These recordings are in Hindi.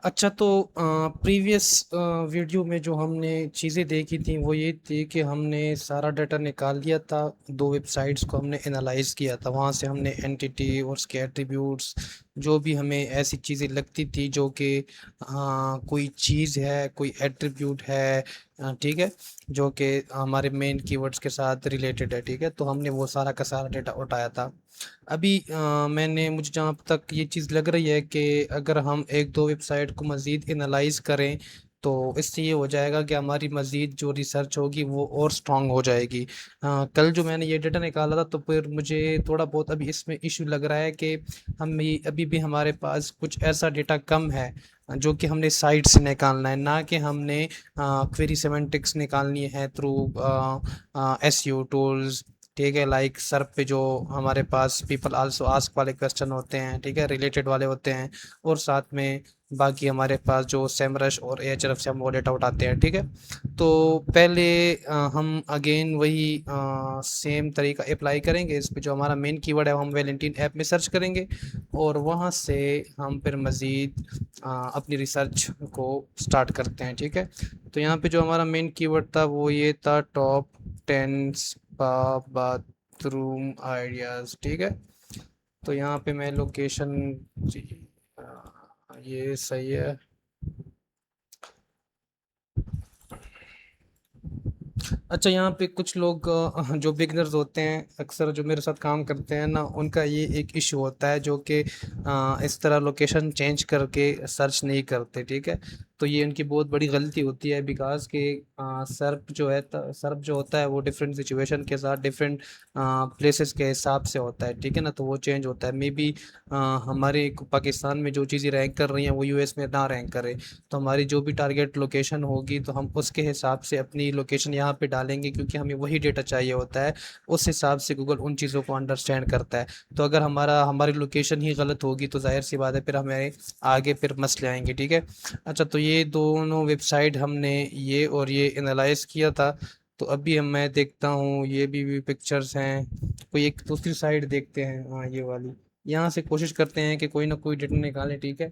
अच्छा तो प्रीवियस वीडियो में जो हमने चीज़ें देखी थी वो ये थी कि हमने सारा डाटा निकाल लिया था। दो वेबसाइट्स को हमने एनालाइज किया था, वहाँ से हमने एंटिटी और उसके एट्रीब्यूट्स जो भी हमें ऐसी चीज़ें लगती थी जो कि कोई चीज़ है, कोई एट्रीब्यूट है, ठीक है, जो कि हमारे मेन कीवर्ड्स के साथ रिलेटेड है, ठीक है, तो हमने वो सारा का सारा डाटा उठाया था। अभी मैंने मुझे जहाँ तक ये चीज़ लग रही है कि अगर हम एक दो वेबसाइट को मज़ीद एनालाइज करें तो इससे ये हो जाएगा कि हमारी मज़ीद जो रिसर्च होगी वो और स्ट्रांग हो जाएगी। कल जो मैंने ये डेटा निकाला था तो फिर मुझे थोड़ा बहुत अभी इसमें इशू लग रहा है कि हम अभी भी हमारे पास कुछ ऐसा डेटा कम है जो कि हमने साइट से निकालना है, ना कि हमने क्वेरी सेमेंटिक्स निकालनी है थ्रू एसईओ टूल्स, ठीक है, लाइक सर पे जो हमारे पास पीपल आल्सो आस्क वाले क्वेश्चन होते हैं, ठीक है, रिलेटेड वाले होते हैं, और साथ में बाकी हमारे पास जो सेमरश और एएचआरएफ से हम वो डेटा उठाते हैं, ठीक है। तो पहले हम अगेन वही सेम तरीका अप्लाई करेंगे इस पे, जो हमारा मेन कीवर्ड है वो हम वैलेंटाइन ऐप में सर्च करेंगे और वहाँ से हम फिर मज़ीद अपनी रिसर्च को स्टार्ट करते हैं, ठीक है। तो यहाँ पे जो हमारा मेन कीवर्ड था वो ये था टॉप 10 स्पा बाथरूम आइडियाज़, ठीक है। तो यहाँ पे मैं लोकेशन जी, ये सही है। अच्छा, यहाँ पे कुछ लोग जो बिगनर्स होते हैं, अक्सर जो मेरे साथ काम करते हैं ना, उनका ये एक इशू होता है जो कि इस तरह लोकेशन चेंज करके सर्च नहीं करते, ठीक है। तो ये उनकी बहुत बड़ी गलती होती है, बिकॉज के सर्प जो है, सर्प जो होता है वो डिफरेंट सिचुएशन के साथ डिफरेंट प्लेसेस के हिसाब से होता है, ठीक है ना, तो वो चेंज होता है। मे बी हमारे पाकिस्तान में जो चीज़ें रैंक कर रही हैं वो यूएस में ना रैंक करे, तो हमारी जो भी टारगेट लोकेशन होगी तो हम उसके हिसाब से अपनी लोकेशन यहाँ पे डालेंगे, क्योंकि हमें वही डेटा चाहिए होता है। उस हिसाब से गूगल उन चीज़ों को अंडरस्टैंड करता है। तो अगर हमारी लोकेशन ही गलत होगी तो जाहिर सी बात है फिर हमें आगे फिर मसले आएंगे, ठीक है। अच्छा, तो ये दोनों वेबसाइट हमने ये और ये एनालाइज किया था। तो अभी मैं देखता हूँ ये भी पिक्चर्स हैं, कोई एक दूसरी साइड देखते हैं, हाँ ये वाली। यहाँ से कोशिश करते हैं कि कोई ना कोई डेटा निकालें, ठीक है।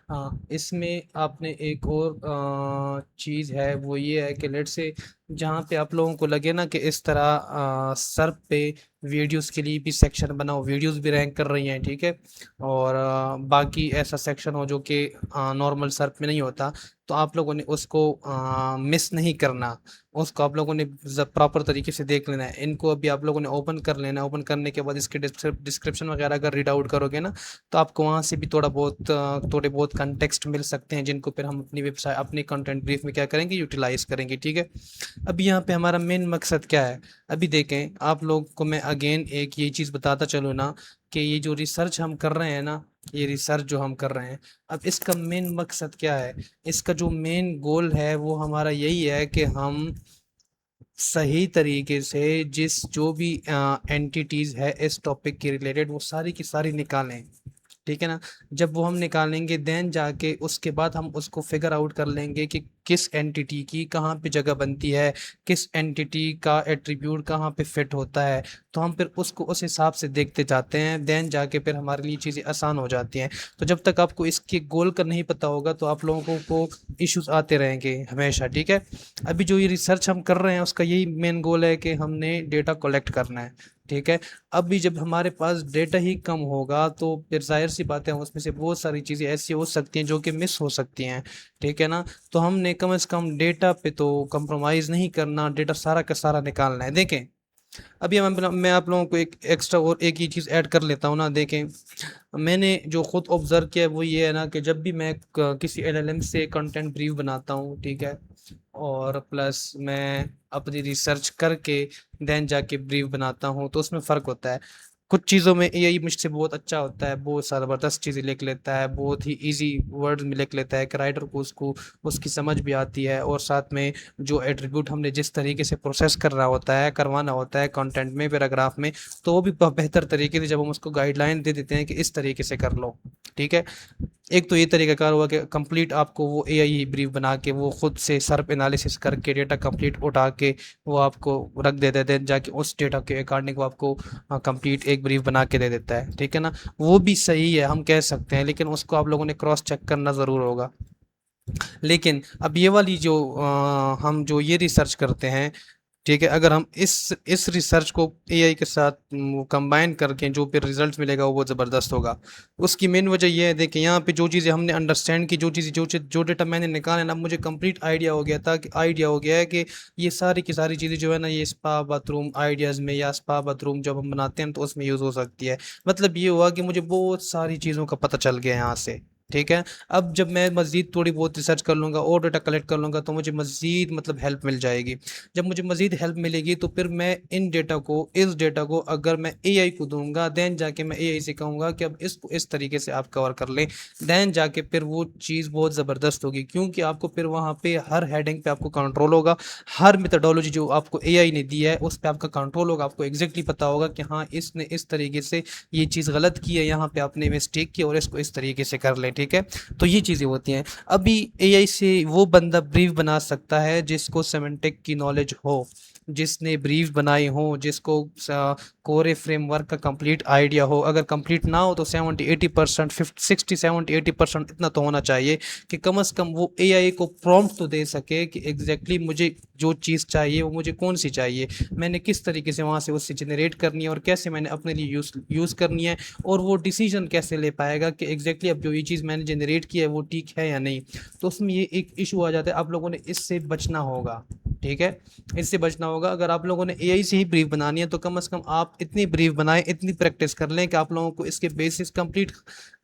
हाँ, इसमें आपने एक और चीज़ है वो ये है कि लेट से जहाँ पे आप लोगों को लगे ना कि इस तरह सर्फ पे वीडियोस के लिए भी सेक्शन बनाओ, वीडियोस भी रैंक कर रही हैं, ठीक है, और बाकी ऐसा सेक्शन हो जो कि नॉर्मल सर्फ में नहीं होता, तो आप लोगों ने उसको मिस नहीं करना। उसको आप लोगों ने प्रॉपर तरीके से देख लेना है। इनको अभी आप लोगों ने ओपन कर लेना है। ओपन करने के बाद इसके डिस्क्रिप्शन वगैरह अगर रीड आउट करोगे ना, तो आपको वहाँ से भी थोड़े बहुत कंटेक्स्ट मिल सकते हैं, जिनको फिर हम अपनी वेबसाइट अपनी कंटेंट ब्रीफ में क्या करेंगे, यूटिलाइज करेंगे, ठीक है। अभी यहाँ पे हमारा मेन मकसद क्या है, अभी देखें आप लोग को मैं अगेन एक ये चीज़ बताता चलूँ ना, कि ये जो रिसर्च हम कर रहे हैं ना, ये रिसर्च जो हम कर रहे हैं, अब इसका मेन मकसद क्या है। इसका जो मेन गोल है वो हमारा यही है कि हम सही तरीके से जिस जो भी एंटिटीज है इस टॉपिक के रिलेटेड वो सारी की सारी निकालें, ठीक है ना। जब वो हम निकालेंगे देन जाके उसके बाद हम उसको फिगर आउट कर लेंगे कि किस एंटिटी की कहाँ पे जगह बनती है, किस एंटिटी का एट्रीब्यूट कहाँ पे फिट होता है। तो हम फिर उसको उस हिसाब से देखते जाते हैं, देन जाके फिर हमारे लिए चीज़ें आसान हो जाती हैं। तो जब तक आपको इसके गोल का नहीं पता होगा तो आप लोगों को इश्यूज आते रहेंगे हमेशा, ठीक है। अभी जो ये रिसर्च हम कर रहे हैं उसका यही मेन गोल है कि हमने डेटा कलेक्ट करना है, ठीक है। अभी जब हमारे पास डेटा ही कम होगा तो फिर जाहिर सी बात है उसमें से बहुत सारी चीज़ें ऐसी हो सकती हैं जो कि मिस हो सकती हैं, ठीक है ना। तो हमने कम से कम डेटा पे तो कंप्रोमाइज़ नहीं करना, डेटा सारा का सारा निकालना है। देखें, अभी मैं आप लोगों को एक एक्स्ट्रा और एक ही चीज़ ऐड कर लेता हूँ ना। देखें, मैंने जो खुद ऑब्जर्व किया है वो ये है ना कि जब भी मैं किसी एलएलएम से कंटेंट ब्रीफ बनाता हूँ, ठीक है, और प्लस मैं अपनी रिसर्च करके देन जाके ब्रीफ बनाता हूँ, तो उसमें फ़र्क होता है। कुछ चीज़ों में एआई मुझसे बहुत अच्छा होता है, बहुत ज़बरदस्त चीज़ें लिख लेता है, बहुत ही इजी वर्ड्स में लिख लेता है कि राइटर को उसको उसकी समझ भी आती है, और साथ में जो एट्रीब्यूट हमने जिस तरीके से प्रोसेस करना होता है, करवाना होता है कंटेंट में, पैराग्राफ में, तो वो भी बेहतर तरीके से जब हम उसको गाइडलाइन दे देते हैं कि इस तरीके से कर लो, ठीक है। एक तो ये तरीकाकार हुआ कि कंप्लीट आपको वो एआई ही ब्रीफ बना के वो खुद से सर्प एनालिसिस करके डेटा कंप्लीट उठा के वो आपको रख देते हैं, जाके उस डेटा के अकॉर्डिंग वो आपको कंप्लीट एक ब्रीफ बना के दे देता है, ठीक है ना। वो भी सही है, हम कह सकते हैं, लेकिन उसको आप लोगों ने क्रॉस चेक करना ज़रूर होगा। लेकिन अब ये वाली जो हम जो ये रिसर्च करते हैं, ठीक है, अगर हम इस रिसर्च को एआई के साथ कंबाइन करके जो फिर रिजल्ट मिलेगा वो बहुत ज़बरदस्त होगा। उसकी मेन वजह ये है, देखिए यहाँ पे जो चीज़ें हमने अंडरस्टैंड की, जो डेटा मैंने निकाला ना, मुझे कंप्लीट आइडिया हो गया है कि ये सारी की सारी चीज़ें जो है ना, ये स्पा बाथरूम आइडियाज़ में या स्पा बाथरूम जब हम बनाते हैं तो उसमें यूज़ हो सकती है। मतलब ये हुआ कि मुझे बहुत सारी चीज़ों का पता चल गया यहाँ से, ठीक है। अब जब मैं मज़ीद थोड़ी बहुत रिसर्च कर लूँगा और डेटा कलेक्ट कर लूँगा तो मुझे मज़ीद मतलब हेल्प मिल जाएगी। जब मुझे मज़ीद हेल्प मिलेगी तो फिर मैं इस डेटा को अगर मैं एआई को दूँगा, देन जाके मैं एआई से कहूँगा कि अब इसको इस तरीके से आप कवर कर लें। देन जाके फिर वो चीज़ बहुत ज़बरदस्त होगी, क्योंकि आपको फिर वहाँ पे हर हेडिंग पे आपको कंट्रोल होगा। हर मेथोडोलॉजी जो आपको एआई ने दी है उस पे आपका कंट्रोल होगा। आपको एग्ज़ैक्टली पता होगा कि हाँ, इसने इस तरीके से ये चीज़ गलत की है, यहाँ पे आपने मिस्टेक की और इसको इस तरीके से कर लें, ठीक है। तो ये चीज़ें होती हैं। अभी एआई से वो बंदा ब्रीफ बना सकता है जिसको सेमेंटिक की नॉलेज हो, जिसने ब्रीफ बनाई हो, जिसको कोरे फ्रेमवर्क का कंप्लीट आइडिया हो। अगर कंप्लीट ना हो तो 70-80%, 60-70-80% इतना तो होना चाहिए कि कम से कम वो एआई को प्रॉम्प्ट तो दे सके कि एग्जैक्टली मुझे जो चीज़ चाहिए वो मुझे कौन सी चाहिए, मैंने किस तरीके से वहाँ से उससे जनरेट करनी है और कैसे मैंने अपने लिए यूज़ करनी है, और वो डिसीजन कैसे ले पाएगा कि एग्जैक्टली अब जो ये चीज़ मैंने जनरेट की है वो ठीक है या नहीं। तो उसमें ये एक इशू आ जाता है, आप लोगों ने इससे बचना होगा, ठीक है। इससे बचना होगा। अगर आप लोगों ने एआई से ही ब्रीफ बनानी है तो कम से कम आप इतनी ब्रीफ बनाएं, इतनी प्रैक्टिस कर लें कि आप लोगों को इसके बेसिक्स कंप्लीट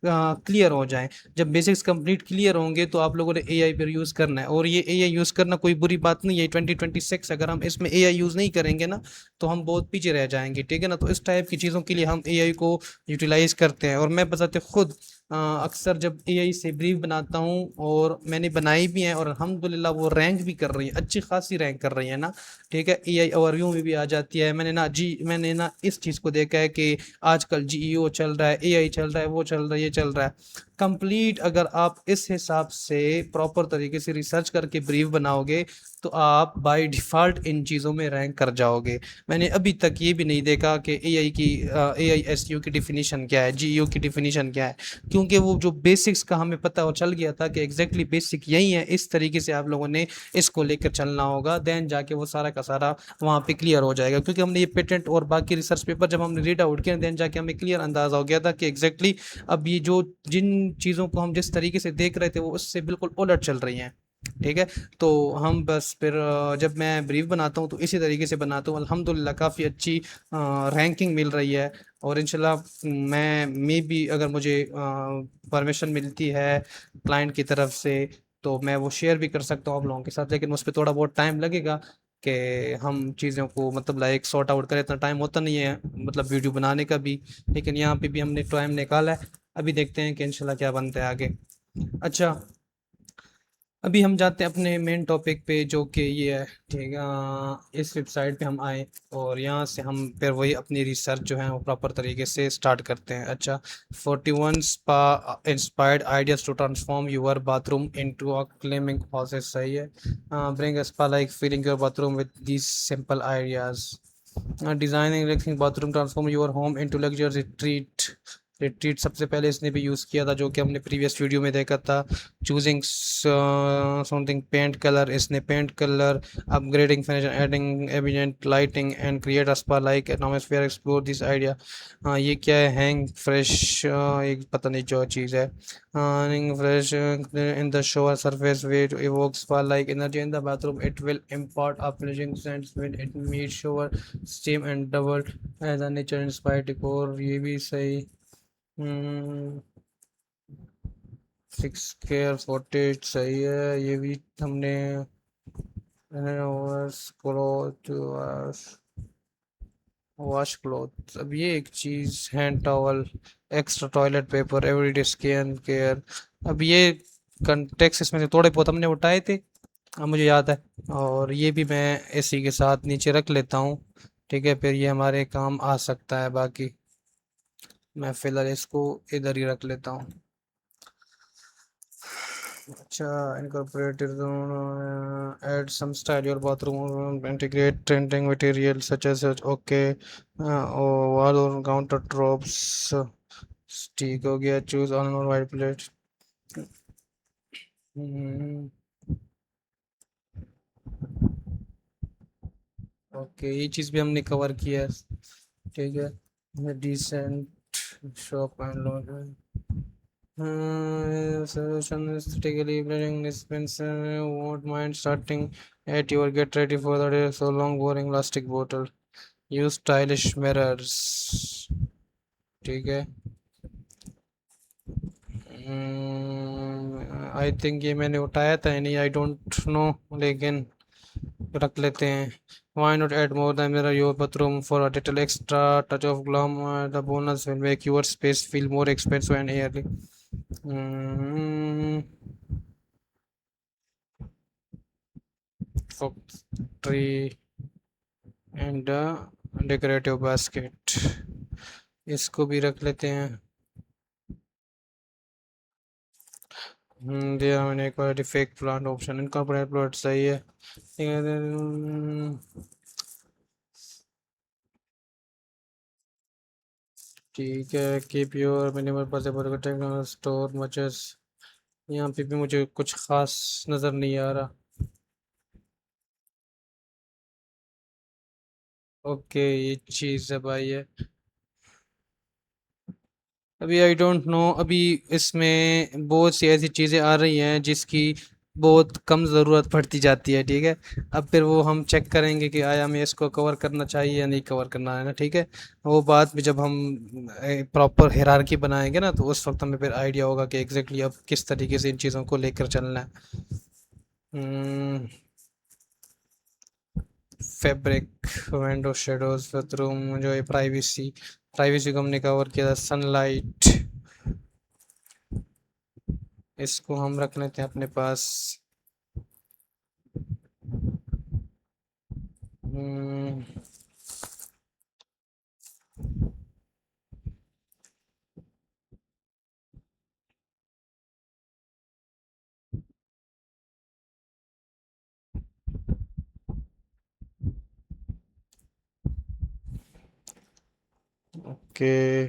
क्लियर हो जाएं। जब बेसिक्स कंप्लीट क्लियर होंगे तो आप लोगों ने एआई पर यूज़ करना है, और ये एआई यूज़ करना कोई बुरी बात नहीं है। 2026 अगर हम इसमें एआई यूज़ नहीं करेंगे ना तो हम बहुत पीछे रह जाएंगे, ठीक है ना। तो इस टाइप की चीज़ों के लिए हम एआई को यूटिलाइज करते हैं, और मैं बताते खुद अक्सर जब एआई से ब्रीफ बनाता हूँ, और मैंने बनाई भी है और अल्हम्दुलिल्लाह वो रैंक भी कर रही है, अच्छी खासी रैंक कर रही है ना, ठीक है। एआई ओवरव्यू में भी आ जाती है। मैंने ना इस चीज़ को देखा है कि आजकल जीईओ चल रहा है, एआई चल रहा है, वो चल रहा है, ये चल रहा है कंप्लीट। अगर आप इस हिसाब से प्रॉपर तरीके से रिसर्च करके ब्रीफ बनाओगे तो आप बाय डिफ़ॉल्ट इन चीज़ों में रैंक कर जाओगे। मैंने अभी तक ये भी नहीं देखा कि एआई एसईओ की डेफिनेशन क्या है, जीईओ की डेफिनेशन क्या है, क्योंकि वो जो बेसिक्स का हमें पता हो चल गया था कि एग्जैक्टली बेसिक यही है। इस तरीके से आप लोगों ने इसको लेकर चलना होगा, देन जाके वो सारा का सारा वहाँ पे क्लियर हो जाएगा। क्योंकि हमने ये पेटेंट और बाकी रिसर्च पेपर जब हमने रीड आउट किया, देन जाके हमें क्लियर अंदाज़ा हो गया था कि एग्जैक्टली अब ये जो जिन चीज़ों को हम जिस तरीके से देख रहे थे वो उससे बिल्कुल उलट चल रही हैं, ठीक है। तो हम बस फिर जब मैं ब्रीफ बनाता हूँ तो इसी तरीके से बनाता हूँ। अल्हम्दुलिल्लाह काफ़ी अच्छी रैंकिंग मिल रही है, और इंशाल्लाह मैं भी अगर मुझे परमिशन मिलती है क्लाइंट की तरफ से तो मैं वो शेयर भी कर सकता हूँ आप लोगों के साथ। लेकिन उस पे थोड़ा बहुत टाइम लगेगा कि हम चीज़ों को मतलब लाइक सॉर्ट आउट करें, इतना टाइम होता नहीं है मतलब वीडियो बनाने का भी। लेकिन यहाँ पे भी हमने टाइम निकाला है। अभी देखते हैं कि इंशाल्लाह क्या बनता है आगे। अच्छा, अभी हम जाते हैं अपने मेन टॉपिक पे जो कि ये है, ठीक है। इस वेबसाइट पे हम आए और यहाँ से हम फिर वही अपनी रिसर्च जो है वो प्रॉपर तरीके से स्टार्ट करते हैं। अच्छा, 41 spa inspired ideas to transform your bathroom into a calming process, सही है। Bring a spa like feeling your bathroom with these simple ideas. Designing relaxing bathroom transform your home into luxury retreat सबसे पहले इसने भी यूज़ किया था, जो कि हमने प्रीवियस वीडियो में देखा था। चूजिंग समथिंग पेंट कलर, इसने paint colour, upgrading finish, adding evident lighting and create a spa like atmosphere, explore this idea. हाँ, ये क्या है, हैंग फ्रेश, एक पता नहीं जो चीज़ है। Hang fresh in the shower surface way to evoke spa like energy in the bathroom, it will impart a pleasing sense when it meets shower steam and double as a nature inspired decor, ये भी सही। हम्म, 6 केयर फुटेज सही है, ये भी हमने। क्लॉथ वॉश क्लॉथ, अब ये एक चीज़, hand towel, extra toilet paper, everyday skin care. अब ये कंटेक्स इसमें से थोड़े बहुत हमने उठाए थे, अब मुझे याद है। और ये भी मैं इसी के साथ नीचे रख लेता हूँ, ठीक है। फिर ये हमारे काम आ सकता है। बाकी मैं फिलहाल इसको इधर ही रख लेता हूँ। अच्छा, incorporated add some style your bathroom, integrate trending material such as okay, wall or counter drops, ठीक हो गया। choose on or white plate, hmm, okay, ये चीज़ भी हमने कवर किया है। ठीक है, decent shop and lot solution is strategically blending dispenser won't mind starting at your get ready for the day so long boring plastic bottle use stylish mirrors ठीक है। आई थिंक ये मैंने उठाया था नहीं, आई डोंट नो, लेकिन रख लेते हैं। Why not add more than mirror your bathroom for a little extra touch of glam? The bonus will make your space feel more expensive and airy. Mm, tree and a decorative basket, इसको भी रख लेते हैं। दिया मैंने एक बार फेक प्लांट ऑप्शन, इनका प्लांट सही है। ठीक है, keep your minimal possible store matches. यहाँ पे भी मुझे कुछ खास नज़र नहीं आ रहा। ओके, ये चीज़ है भाई है। अभी आई डोंट नो, अभी इसमें बहुत सी ऐसी चीज़ें आ रही हैं जिसकी बहुत कम ज़रूरत पड़ती जाती है। ठीक है, अब फिर वो हम चेक करेंगे कि आया हमें इसको कवर करना चाहिए या नहीं कवर करना है ना। ठीक है, वो बात भी जब हम प्रॉपर हिरार्की बनाएंगे ना, तो उस वक्त हमें फिर आइडिया होगा कि एग्जैक्टली अब किस तरीके से इन चीज़ों को लेकर चलना है। फैब्रिक, विंडो शेडोज, बाथरूम जो है, प्राइवेसी, प्राइवेसी को हमने कवर किया था। सनलाइट, इसको हम रख लेते हैं अपने पास। हम्म, ओके।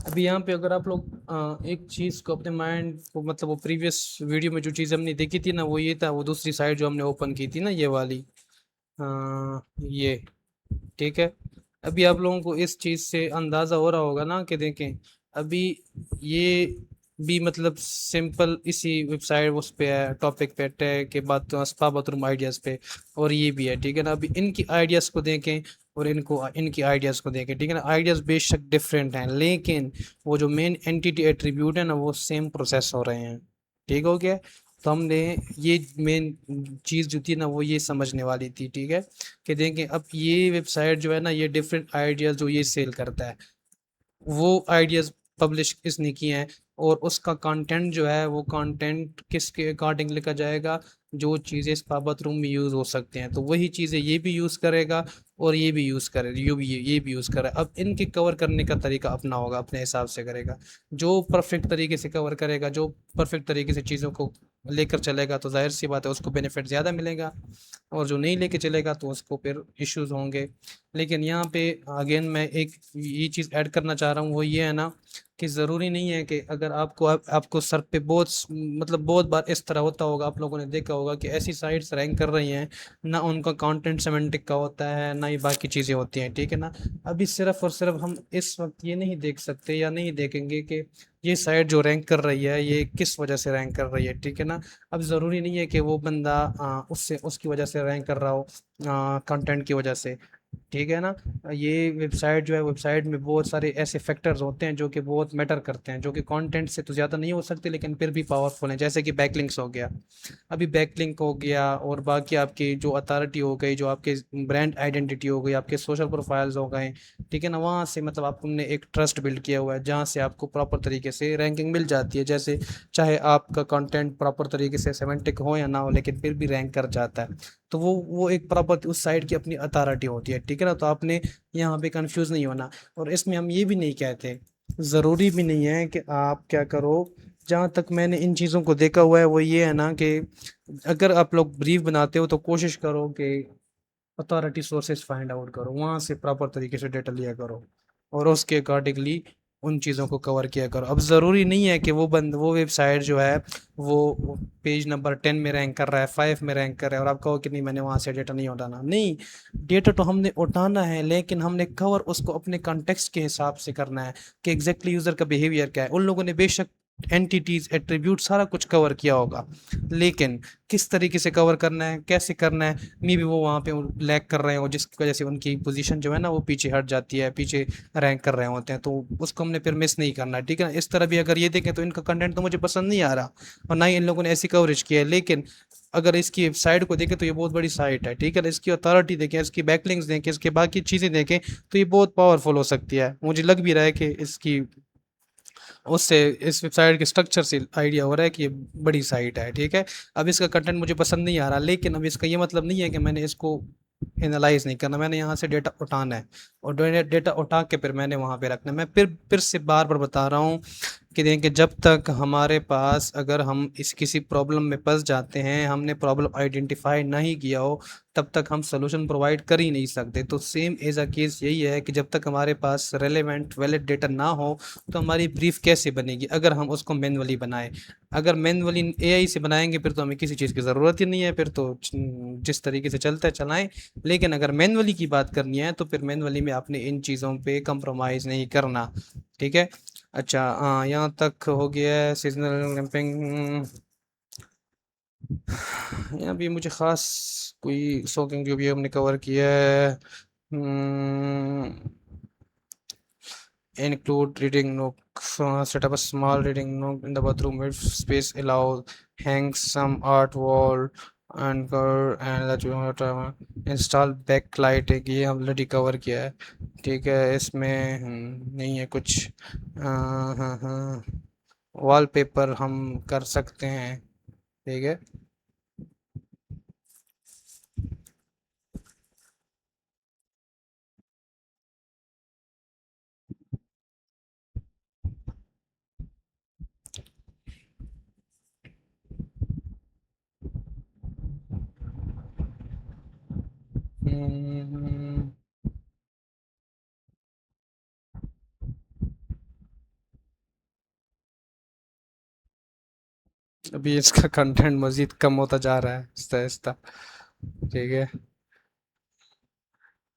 अभी यहाँ पे अगर आप लोग एक चीज़ को अपने माइंड को, मतलब वो प्रीवियस वीडियो में जो चीज़ हमने देखी थी ना, वो ये था, वो दूसरी साइड जो हमने ओपन की थी ना, ये वाली, ये, ठीक है। अभी आप लोगों को इस चीज़ से अंदाज़ा हो रहा होगा ना कि देखें, अभी ये भी मतलब सिंपल इसी वेबसाइट उस पे है, टॉपिक पे टैग के बाद स्पा बाथरूम आइडियाज़ पे, और ये भी है। ठीक है ना, अभी इनकी आइडियाज़ को देखें और इनको, इनकी आइडियाज़ को देखें। ठीक है ना, आइडियाज़ बेशक डिफरेंट हैं, लेकिन वो जो मेन एंटिटी एट्रीब्यूट है ना, वो सेम प्रोसेस हो रहे हैं। ठीक हो गया। तो हमने ये मेन चीज़ जो थी ना, वो ये समझने वाली थी। ठीक है, कि देखें अब ये वेबसाइट जो है ना, ये डिफरेंट आइडियाज़ जो ये सेल करता है, वो आइडियाज़ पब्लिश इसने किए हैं, और उसका कंटेंट जो है, वो कंटेंट किसके अकॉर्डिंग लिखा जाएगा, जो चीज़ें इस बाथरूम में यूज़ हो सकते हैं, तो वही चीज़ें ये भी यूज़ करेगा, और ये भी यूज़ करे, ये भी यूज़ करे। अब इनके कवर करने का तरीका अपना होगा, अपने हिसाब से करेगा। जो परफेक्ट तरीके से कवर करेगा, जो परफेक्ट तरीके से चीज़ों को लेकर चलेगा, तो जाहिर सी बात है उसको बेनिफिट ज़्यादा मिलेगा, और जो नहीं लेके चलेगा तो उसको फिर इश्यूज होंगे। लेकिन यहाँ पे अगेन मैं एक ये चीज़ ऐड करना चाह रहा हूँ, वो ये है ना, कि ज़रूरी नहीं है कि अगर आपको आपको सर पे बहुत मतलब बहुत बार इस तरह होता होगा, आप लोगों ने देखा होगा कि ऐसी साइट्स रैंक कर रही हैं ना, उनका कंटेंट सेमेंटिक का होता है ना, ही बाकी चीज़ें होती हैं। ठीक है ना, अभी सिर्फ और सिर्फ हम इस वक्त ये नहीं देख सकते या नहीं देखेंगे कि ये साइट जो रैंक कर रही है, ये किस वजह से रैंक कर रही है। ठीक है ना, अब ज़रूरी नहीं है कि वो बंदा उससे उसकी वजह से रैंक कर रहा हो, कंटेंट की वजह से। ठीक है ना, ये वेबसाइट जो है, वेबसाइट में बहुत सारे ऐसे फैक्टर्स होते हैं जो कि बहुत मैटर करते हैं, जो कि कंटेंट से तो ज़्यादा नहीं हो सकते, लेकिन फिर भी पावरफुल हैं। जैसे कि बैकलिंक्स हो गया, अभी बैकलिंक हो गया, और बाकी आपकी जो अथॉरिटी हो गई, जो आपके ब्रांड आइडेंटिटी हो गई, आपके सोशल प्रोफाइल्स हो गए। ठीक है ना, वहाँ से मतलब आपने एक ट्रस्ट बिल्ड किया हुआ है, जहाँ से आपको प्रॉपर तरीके से रैंकिंग मिल जाती है। जैसे चाहे आपका कंटेंट प्रॉपर तरीके से सेमेंटिक हो या ना हो, लेकिन फिर भी रैंक कर जाता है। तो वो एक प्रॉपर उस साइट की अपनी अथॉरिटी होती है। ठीक है ना, तो आपने यहाँ पे कंफ्यूज नहीं होना। और इसमें हम ये भी नहीं कहते, ज़रूरी भी नहीं है कि आप क्या करो। जहाँ तक मैंने इन चीज़ों को देखा हुआ है, वो ये है ना कि अगर आप लोग ब्रीफ बनाते हो, तो कोशिश करो कि अथॉरिटी सोर्सेज फाइंड आउट करो, वहाँ से प्रॉपर तरीके से डेटा लिया करो, और उसके अकॉर्डिंगली उन चीज़ों को कवर किया करो। अब ज़रूरी नहीं है कि वो वेबसाइट जो है वो पेज नंबर 10 में रैंक कर रहा है, 5 में रैंक कर रहा है और आप कहो कि नहीं मैंने वहाँ से डेटा नहीं उठाना। नहीं, डेटा तो हमने उठाना है, लेकिन हमने कवर उसको अपने कॉन्टेक्स्ट के हिसाब से करना है कि एग्जैक्टली यूज़र का बिहेवियर क्या है। उन लोगों ने बेशक एंटिटीज एट्रीब्यूट सारा कुछ कवर किया होगा, लेकिन किस तरीके से कवर करना है, कैसे करना है, मे बी वो वहाँ पे लैग कर रहे हो, जिसकी वजह से उनकी पोजीशन जो है ना वो पीछे हट जाती है, पीछे रैंक कर रहे होते हैं, तो उसको हमने फिर मिस नहीं करना है। ठीक है ना? इस तरह भी अगर ये देखें तो इनका कंटेंट तो मुझे पसंद नहीं आ रहा और ना ही इन लोगों ने ऐसी कवरेज की है। लेकिन अगर इसकी साइट को देखें तो ये बहुत बड़ी साइट है। ठीक है ना? इसकी अथॉरिटी देखें, इसकी बैकलिंक्स देखें, इसके बाकी चीज़ें देखें, तो ये बहुत पावरफुल हो सकती है। मुझे लग भी रहा है कि इसकी उससे इस वेबसाइट के स्ट्रक्चर से आइडिया हो रहा है कि ये बड़ी साइट है। ठीक है? अब इसका कंटेंट मुझे पसंद नहीं आ रहा, लेकिन अब इसका ये मतलब नहीं है कि मैंने इसको एनालाइज नहीं करना। मैंने यहाँ से डेटा उठाना है और डेटा उठा के फिर मैंने वहाँ पे रखना है। मैं फिर से बार बार बता रहा हूँ कि देखिए, जब तक हमारे पास, अगर हम इस किसी प्रॉब्लम में फंस जाते हैं, हमने प्रॉब्लम आइडेंटिफाई नहीं किया हो, तब तक हम सोल्यूशन प्रोवाइड कर ही नहीं सकते। तो सेम एज अ केस यही है कि जब तक हमारे पास रेलेवेंट वैलिड डेटा ना हो तो हमारी ब्रीफ कैसे बनेगी अगर हम उसको मैनुअली बनाए। अगर मैनुअली एआई से बनाएंगे फिर तो हमें किसी चीज़ की ज़रूरत ही नहीं है, फिर तो जिस तरीके से चलता है चलाएं। लेकिन अगर मैनुअली की बात करनी है तो फिर मैनुअली में आपने इन चीज़ों पे कंप्रोमाइज़ नहीं करना। ठीक है? अच्छा, हाँ, यहाँ तक हो गया है सीजनल कैंपिंग। यहाँ भी मुझे ख़ास कोई शौकिंग जो भी हमने कवर किया है, include reading nook, set up a small reading nook in the bathroom with space allow, hang some art wall and that you want to install backlighting, ये हम ऑलरेडी कवर किया है। ठीक है? इसमें नहीं है कुछ। हाँ हाँ हाँ, वॉलपेपर हम कर सकते हैं। ठीक है? हम्म, अभी इसका कंटेंट मजीद कम होता जा रहा है आहिस्ता आहिस्ता। ठीक है?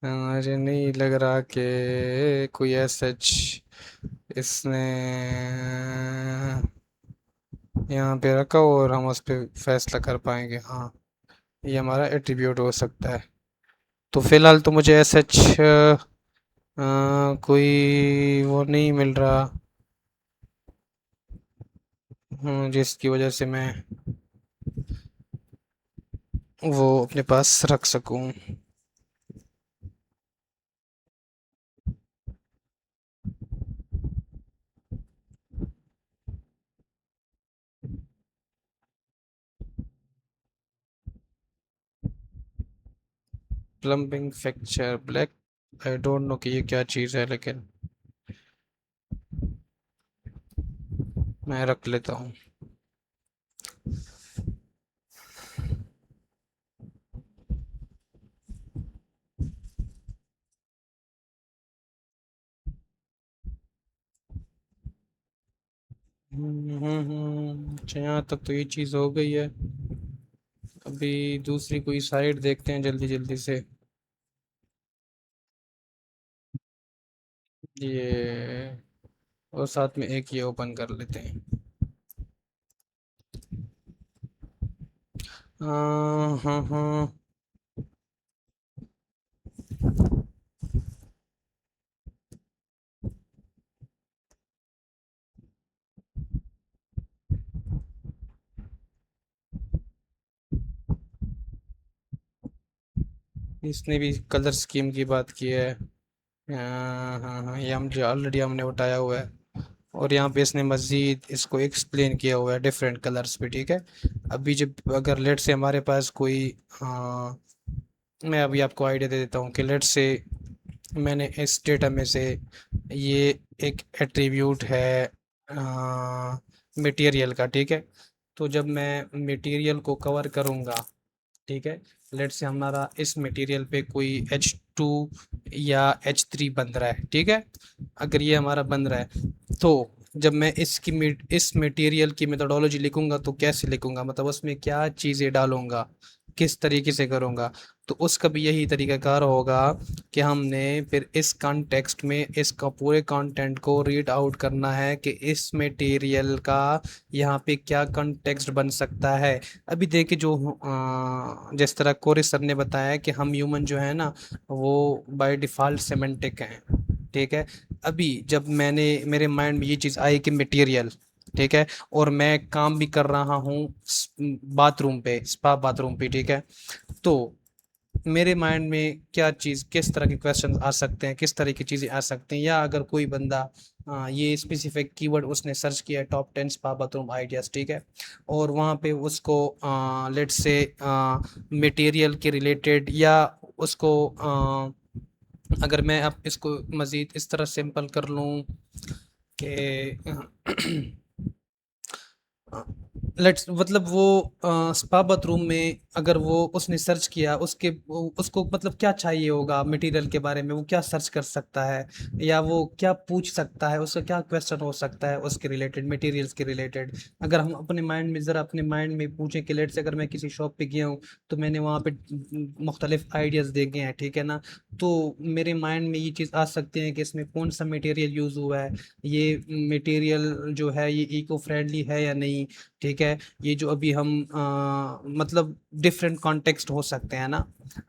मुझे नहीं लग रहा कि कोई सच इसने यहाँ पे रखा हो और हम उस पर फैसला कर पाएंगे। हाँ, ये हमारा एट्रीब्यूट हो सकता है। तो फिलहाल तो मुझे सच कोई वो नहीं मिल रहा, जिसकी वजह से मैं वो अपने पास रख सकूं। Plumbing fracture black, I don't know कि ये क्या चीज़ है, लेकिन मैं रख लेता हूँ। अच्छा, यहाँ तक तो ये चीज़ हो गई है। अभी दूसरी कोई साइट देखते हैं जल्दी जल्दी से। ये, और साथ में एक ये ओपन कर लेते हैं। हाँ हाँ हाँ, इसने भी कलर स्कीम की बात की है। हाँ हाँ हाँ, ये हम जो ऑलरेडी हमने उठाया हुआ है और यहाँ पे इसने मज़ीद इसको एक्सप्लेन किया हुआ है डिफरेंट कलर्स पे। ठीक है? अभी जब अगर लेट से हमारे पास कोई, हाँ, मैं अभी आपको आइडिया दे देता हूँ कि लेट से मैंने इस डेटा में से ये एक एट्रीब्यूट है मटेरियल का। ठीक है? तो जब मैं मटेरियल को कवर करूँगा ठीक है। लेट से हमारा इस मटेरियल पे कोई H2 या H3 बन रहा है, ठीक है। अगर ये हमारा बन रहा है, तो जब मैं इस मटेरियल की मेथोडोलॉजी लिखूंगा तो कैसे लिखूंगा, मतलब उसमें क्या चीज़ें डालूंगा, किस तरीके से करूंगा। तो उसका भी यही तरीकाकार होगा कि हमने फिर इस कॉन्टेक्स्ट में इसका पूरे कंटेंट को रीड आउट करना है कि इस मटेरियल का यहाँ पे क्या कॉन्टेक्स्ट बन सकता है। अभी देखिए जो जिस तरह कोरे सर ने बताया कि हम ह्यूमन जो है ना वो बाय डिफ़ॉल्ट सिमेंटिक हैं, ठीक है। अभी जब मैंने मेरे माइंड में ये चीज़ आई कि मटेरियल, ठीक है, और मैं काम भी कर रहा हूँ बाथरूम पे, स्पा बाथरूम पे, ठीक है। तो मेरे माइंड में क्या चीज़, किस तरह के क्वेश्चन आ सकते हैं, किस तरह की चीज़ें आ सकती हैं, या अगर कोई बंदा ये स्पेसिफिक कीवर्ड उसने सर्च किया है, टॉप 10 स्पा बाथरूम आइडियाज़, ठीक है, और वहाँ पे उसको लेट्स से मटेरियल के रिलेटेड, या उसको अगर मैं अब इसको मज़ीद इस तरह सिंपल कर लूँ कि लेट्स मतलब वो स्पा बाथरूम में अगर वो उसने सर्च किया, उसको मतलब क्या चाहिए होगा मटेरियल के बारे में, वो क्या सर्च कर सकता है, या वो क्या पूछ सकता है, उसका क्या क्वेश्चन हो सकता है उसके रिलेटेड, मटेरियल्स के रिलेटेड। अगर हम अपने माइंड में ज़रा अपने माइंड में पूछें कि लेट्स अगर मैं किसी शॉप पे गया हूँ तो मैंने वहाँ पे मुख्तलिफ आइडियाज़ देखे हैं, ठीक है ना। तो मेरे माइंड में ये चीज़ आ सकती है कि इसमें कौन सा मटेरियल यूज़ हुआ है, ये मटेरियल जो है ये इको फ्रेंडली है या नहीं, ठीक है। ये जो अभी हम मतलब डिफरेंट कॉन्टेक्स्ट हो सकते हैं ना।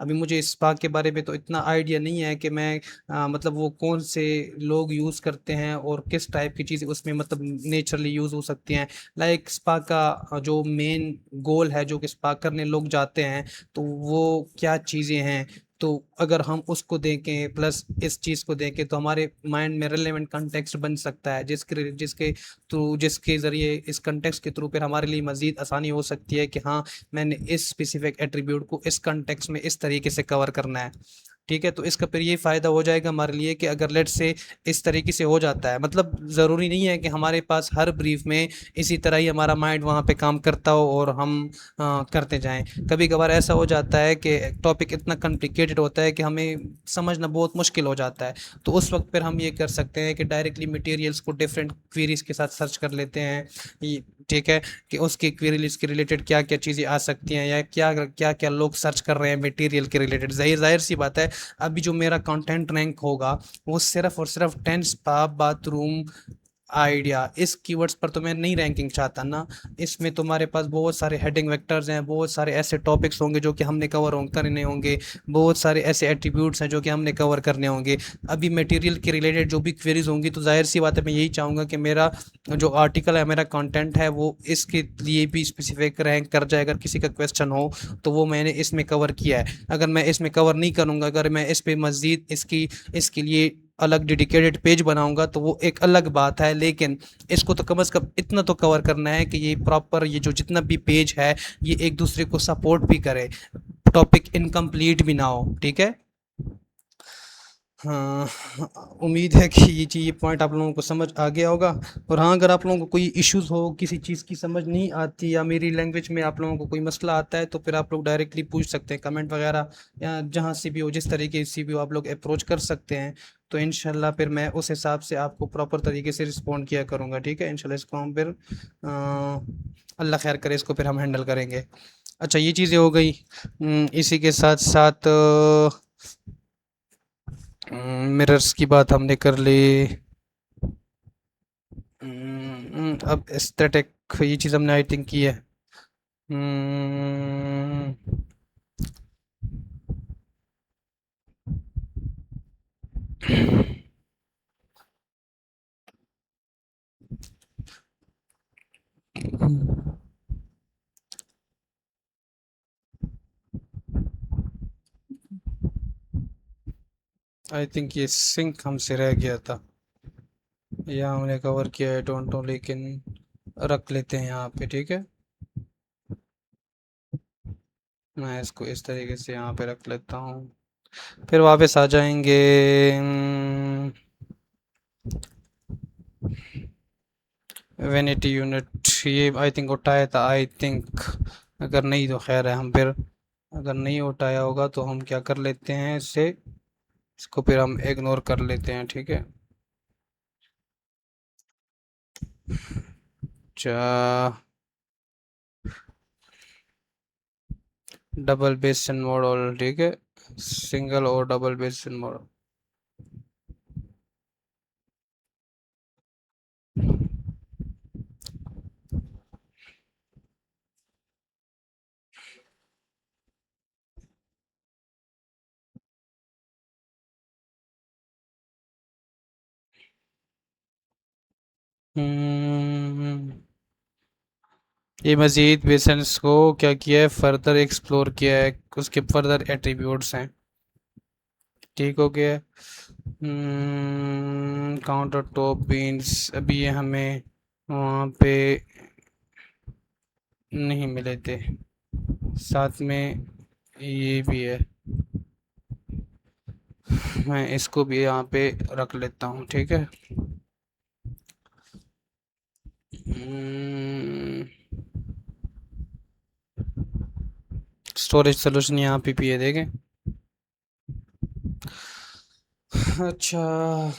अभी मुझे इस स्पा के बारे में तो इतना आइडिया नहीं है कि मैं मतलब वो कौन से लोग यूज़ करते हैं और किस टाइप की चीज़ें उसमें मतलब नेचुरली यूज़ हो सकती हैं। लाइक स्पा का जो मेन गोल है जो कि स्पा करने लोग जाते हैं, तो वो क्या चीज़ें हैं। तो अगर हम उसको देखें प्लस इस चीज़ को देखें तो हमारे माइंड में रिलेवेंट कॉन्टेक्स्ट बन सकता है, जिसके जिसके थ्रू, जिसके ज़रिए इस कंटेक्स्ट के थ्रू फिर हमारे लिए मज़ीद आसानी हो सकती है कि हाँ, मैंने इस स्पेसिफिक एट्रीब्यूट को इस कंटेक्स्ट में इस तरीके से कवर करना है, ठीक है। तो इसका फिर ये फ़ायदा हो जाएगा हमारे लिए कि अगर लेट्स से इस तरीके से हो जाता है, मतलब ज़रूरी नहीं है कि हमारे पास हर ब्रीफ में इसी तरह ही हमारा माइंड वहाँ पे काम करता हो और हम करते जाएं। कभी कभार ऐसा हो जाता है कि टॉपिक इतना कॉम्प्लिकेटेड होता है कि हमें समझना बहुत मुश्किल हो जाता है। तो उस वक्त फिर हम ये कर सकते हैं कि डायरेक्टली मटेरियल्स को डिफरेंट क्वेरीज के साथ सर्च कर लेते हैं, ठीक है, कि उसके क्वेरीज के रिलेटेड क्या क्या चीज़ें आ सकती हैं, या क्या क्या क्या लोग सर्च कर रहे हैं मटेरियल के रिलेटेड। जाहिर जाहिर सी बात है, अभी जो मेरा कंटेंट रैंक होगा वो सिर्फ और सिर्फ 10 स्पा बाथरूम आइडिया इस कीवर्ड्स पर तो मैं नहीं रैंकिंग चाहता ना। इसमें तुम्हारे पास बहुत सारे हेडिंग वेक्टर्स हैं, बहुत सारे ऐसे टॉपिक्स होंगे जो कि हमने करने होंगे, बहुत सारे ऐसे एट्रीब्यूट्स हैं जो कि हमने कवर करने होंगे। अभी मटेरियल के रिलेटेड जो भी क्वेरीज होंगी तो जाहिर सी बात है मैं यही चाहूँगा कि मेरा जो आर्टिकल है, मेरा कंटेंट है, वो इसके लिए भी स्पेसिफिक रैंक कर जाए। अगर किसी का क्वेश्चन हो तो वो मैंने इसमें कवर किया है। अगर मैं इसमें कवर नहीं करूँगा, अगर मैं इस पे मज़ीद इसके लिए अलग डेडिकेटेड पेज बनाऊंगा तो वो एक अलग बात है, लेकिन इसको तो कम से कम इतना तो कवर करना है कि ये प्रॉपर, ये जो जितना भी पेज है ये एक दूसरे को सपोर्ट भी करे, टॉपिक इनकम्प्लीट भी ना हो, ठीक है। हाँ, उम्मीद है कि ये पॉइंट आप लोगों को समझ आ गया होगा। और हाँ, अगर आप लोगों को कोई इश्यूज़ हो, किसी चीज़ की समझ नहीं आती या मेरी लैंग्वेज में आप लोगों को कोई मसला आता है तो फिर आप लोग डायरेक्टली पूछ सकते हैं कमेंट वगैरह, या जहाँ से भी हो, जिस तरीके से भी हो आप लोग अप्रोच कर सकते हैं। तो इंशाल्लाह फिर मैं उस हिसाब से आपको प्रॉपर तरीके से रिस्पॉन्ड किया करूँगा, ठीक है। इंशाल्लाह इसको हम फिर अल्लाह खैर करे, इसको फिर हम हैंडल करेंगे। अच्छा, ये चीज़ें हो गई। इसी के साथ साथ मिरर्स की बात हमने कर ली। अब एस्थेटिक, ये चीज़ हमने आई थिंक की है। आई थिंक ये सिंक हमसे रह गया था, या हमने कवर किया है, डोंट नो, लेकिन रख लेते हैं यहाँ पे, ठीक है। मैं इसको इस तरीके से यहाँ पे रख लेता हूँ, फिर वापस आ जाएंगे। वेनिटी यूनिट, ये आई थिंक उठाया था, आई थिंक। अगर नहीं तो खैर है, हम फिर अगर नहीं उठाया होगा तो हम क्या कर लेते हैं इससे, इसको फिर हम इग्नोर कर लेते हैं, ठीक है। अच्छा, डबल बेसन मॉडल, ठीक है, सिंगल और डबल बेसन मॉडल। हम्म, ये मजीद बेसन्स को क्या किया है, फर्दर एक्सप्लोर किया है, उसके फर्दर एट्रीब्यूट्स हैं, ठीक हो गया। काउंटर टॉप बीन्स अभी ये हमें वहाँ पे नहीं मिले थे, साथ में ये भी है, मैं इसको भी यहाँ पे रख लेता हूँ, ठीक है। स्टोरेज सोल्यूशन यहाँ पे भी है, देखें। अच्छा,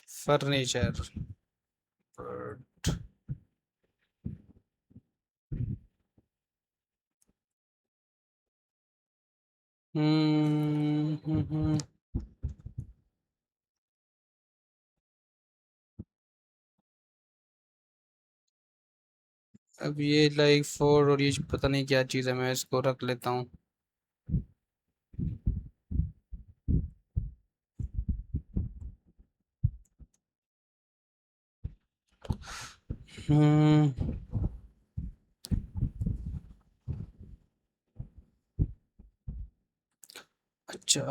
फर्नीचर, हम्म। अब ये लाइक फोर और ये पता नहीं क्या चीज़ है, मैं इसको रख लेता हूँ। हम्म। अच्छा,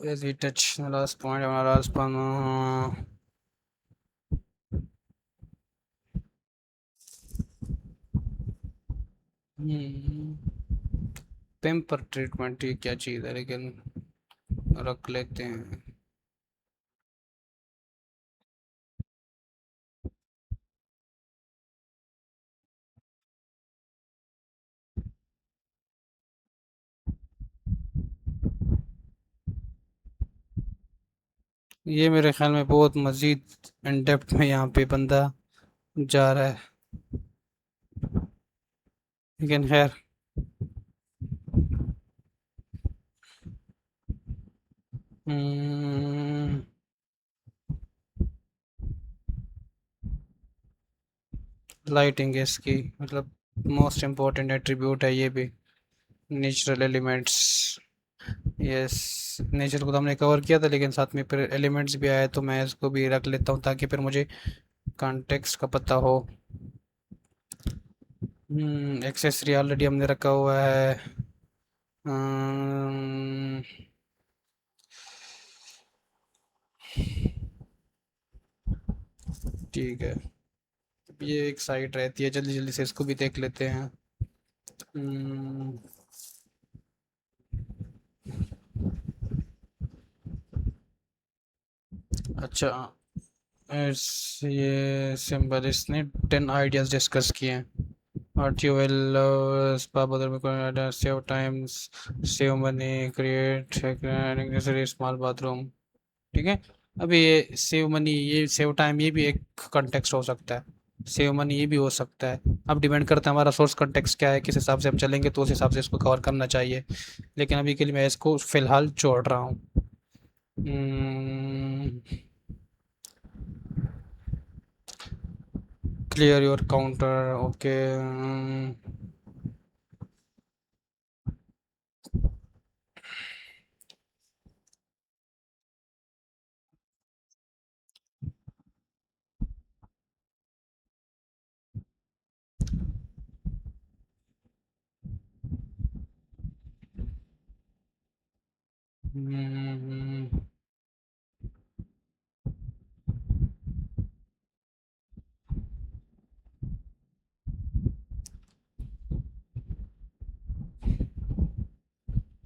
as we touch the last point, हमारा last point, पेम्पर ट्रीटमेंट, ये क्या चीज़ है, लेकिन रख लेते हैं। ये मेरे ख्याल में बहुत मज़ीद इन डेप्थ में यहाँ पे बंदा जा रहा है, लेकिन खैर। लाइटिंग इसकी मतलब मोस्ट इम्पोर्टेंट एट्रीब्यूट है ये भी, नेचुरल एलिमेंट्स। यस, नेचर को तो हमने कवर किया था, लेकिन साथ में फिर एलिमेंट्स भी आए, तो मैं इसको भी रख लेता हूँ ताकि फिर मुझे कॉन्टेक्स्ट का पता हो। एक्सेसरी ऑलरेडी हमने रखा हुआ है। हम्म, ठीक है, ये एक साइट रहती है, जल्दी जल्दी से इसको भी देख लेते हैं। हम्म, अच्छा, ये सिंबल इसने 10 आइडियाज डिस्कस किए हैं। What you will spa bother me save times, save money, create necessary small bathroom, ठीक है। अभी ये सेव मनी, ये सेव टाइम, ये भी एक कंटेक्स्ट हो सकता है, सेव मनी ये भी हो सकता है। अब डिपेंड करता है हमारा सोर्स कंटेक्स्ट क्या है, किस हिसाब से हम चलेंगे तो उस हिसाब से इसको कवर करना चाहिए, लेकिन अभी के लिए मैं इसको फिलहाल छोड़ रहा हूँ। Clear your counter, okay.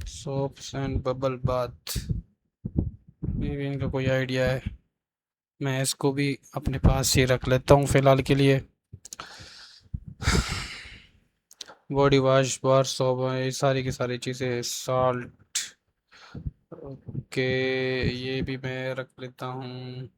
Soaps and bubble bath, ये भी इनका कोई आइडिया है, मैं इसको भी अपने पास ही रख लेता हूँ फिलहाल के लिए। बॉडी वॉश, बार सोप, ये सारी की सारी चीज़ें, सॉल्ट। ओके, ये भी मैं रख लेता हूँ।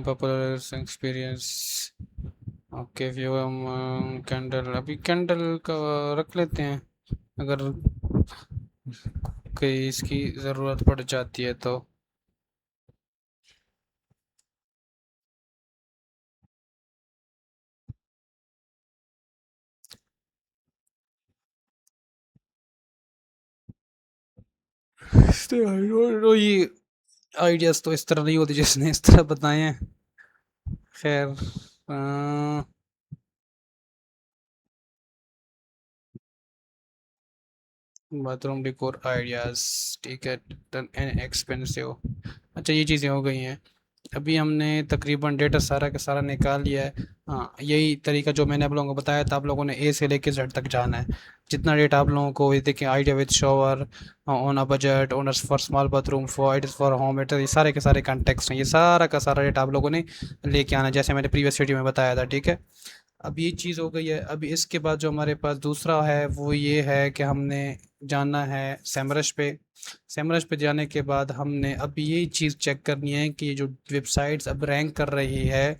Popular experience. Okay, view candle, अभी कैंडल का रख लेते हैं, अगर कहीं इसकी ज़रूरत पड़ जाती है तो। ये आइडियाज़ तो इस तरह नहीं होती जिसने इस तरह बताए हैं। खैर, बाथरूम डेकोर आइडियाज़, ठीक है, डन एंड एक्सपेंसिव। अच्छा, ये चीज़ें हो गई हैं। अभी हमने तकरीबन डेटा सारा का सारा निकाल लिया है। हाँ, यही तरीका जो मैंने आप लोगों को बताया था, आप लोगों ने ए से लेके जेड तक जाना है। जितना डेटा आप लोगों को, ये देखें, idea with shower, on a budget, owners for small bathroom, for it is for home, it, ये सारे के सारे कॉन्टेक्स्ट हैं, ये सारा का सारा डेटा आप लोगों ने लेके आना है, जैसे मैंने प्रीवियस वीडियो में बताया था, ठीक है। अब ये चीज़ हो गई है। अभी इसके बाद जो हमारे पास दूसरा है वो ये है कि हमने जाना है सेमरश पे। सेमरश पे जाने के बाद हमने अब ये चीज़ चेक करनी है कि ये जो वेबसाइट्स अब रैंक कर रही है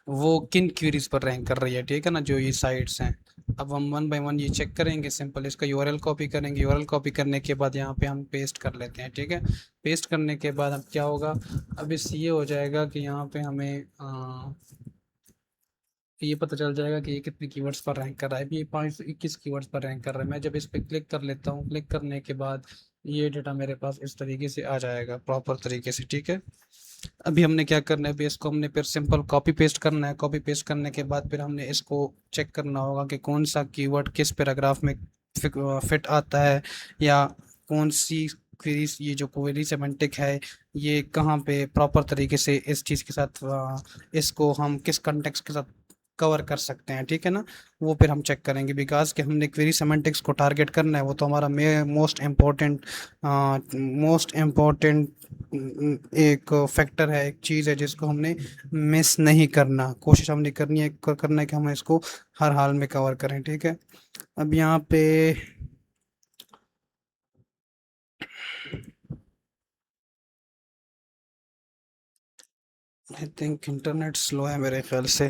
वो किन क्वेरीज पर रैंक कर रही है, ठीक है ना, जो ये साइट्स हैं। अब हम वन बाय वन ये चेक करेंगे। सिंपल इसका यूआरएल कॉपी करेंगे, यूआरएल कॉपी करने के बाद यहाँ पे हम पेस्ट कर लेते हैं, ठीक है। पेस्ट करने के बाद अब क्या होगा, अब इस ये हो जाएगा कि यहाँ पे हमें ये पता चल जाएगा कि ये कितने कीवर्ड्स पर रैंक कर रहा है। अभी ये 521 कीवर्ड्स पर रैंक कर रहा है। मैं जब इस पर क्लिक कर लेता हूँ, क्लिक करने के बाद ये डेटा मेरे पास इस तरीके से आ जाएगा, प्रॉपर तरीके से, ठीक है। अभी हमने क्या करना है, अभी इसको हमने फिर सिंपल कॉपी पेस्ट करना है। कॉपी पेस्ट करने के बाद फिर हमने इसको चेक करना होगा कि कौन सा कीवर्ड किस पैराग्राफ में फिट आता है, या कौन सी क्वेरीज, ये जो क्वेरी सेमेंटिक है, ये कहाँ पे प्रॉपर तरीके से इस चीज़ के साथ इसको हम किस कंटेक्स्ट के साथ कवर कर सकते हैं, ठीक है ना। वो फिर हम चेक करेंगे, बिकॉज कि हमने क्वेरी सेमेंटिक्स को टारगेट करना है, वो तो हमारा मोस्ट इम्पोर्टेंट एक फैक्टर है, एक चीज़ है जिसको हमने मिस नहीं करना, कोशिश हमने करनी है, करना है कि हम इसको हर हाल में कवर करें, ठीक है। अब यहाँ पे आई थिंक इंटरनेट स्लो है मेरे ख्याल से।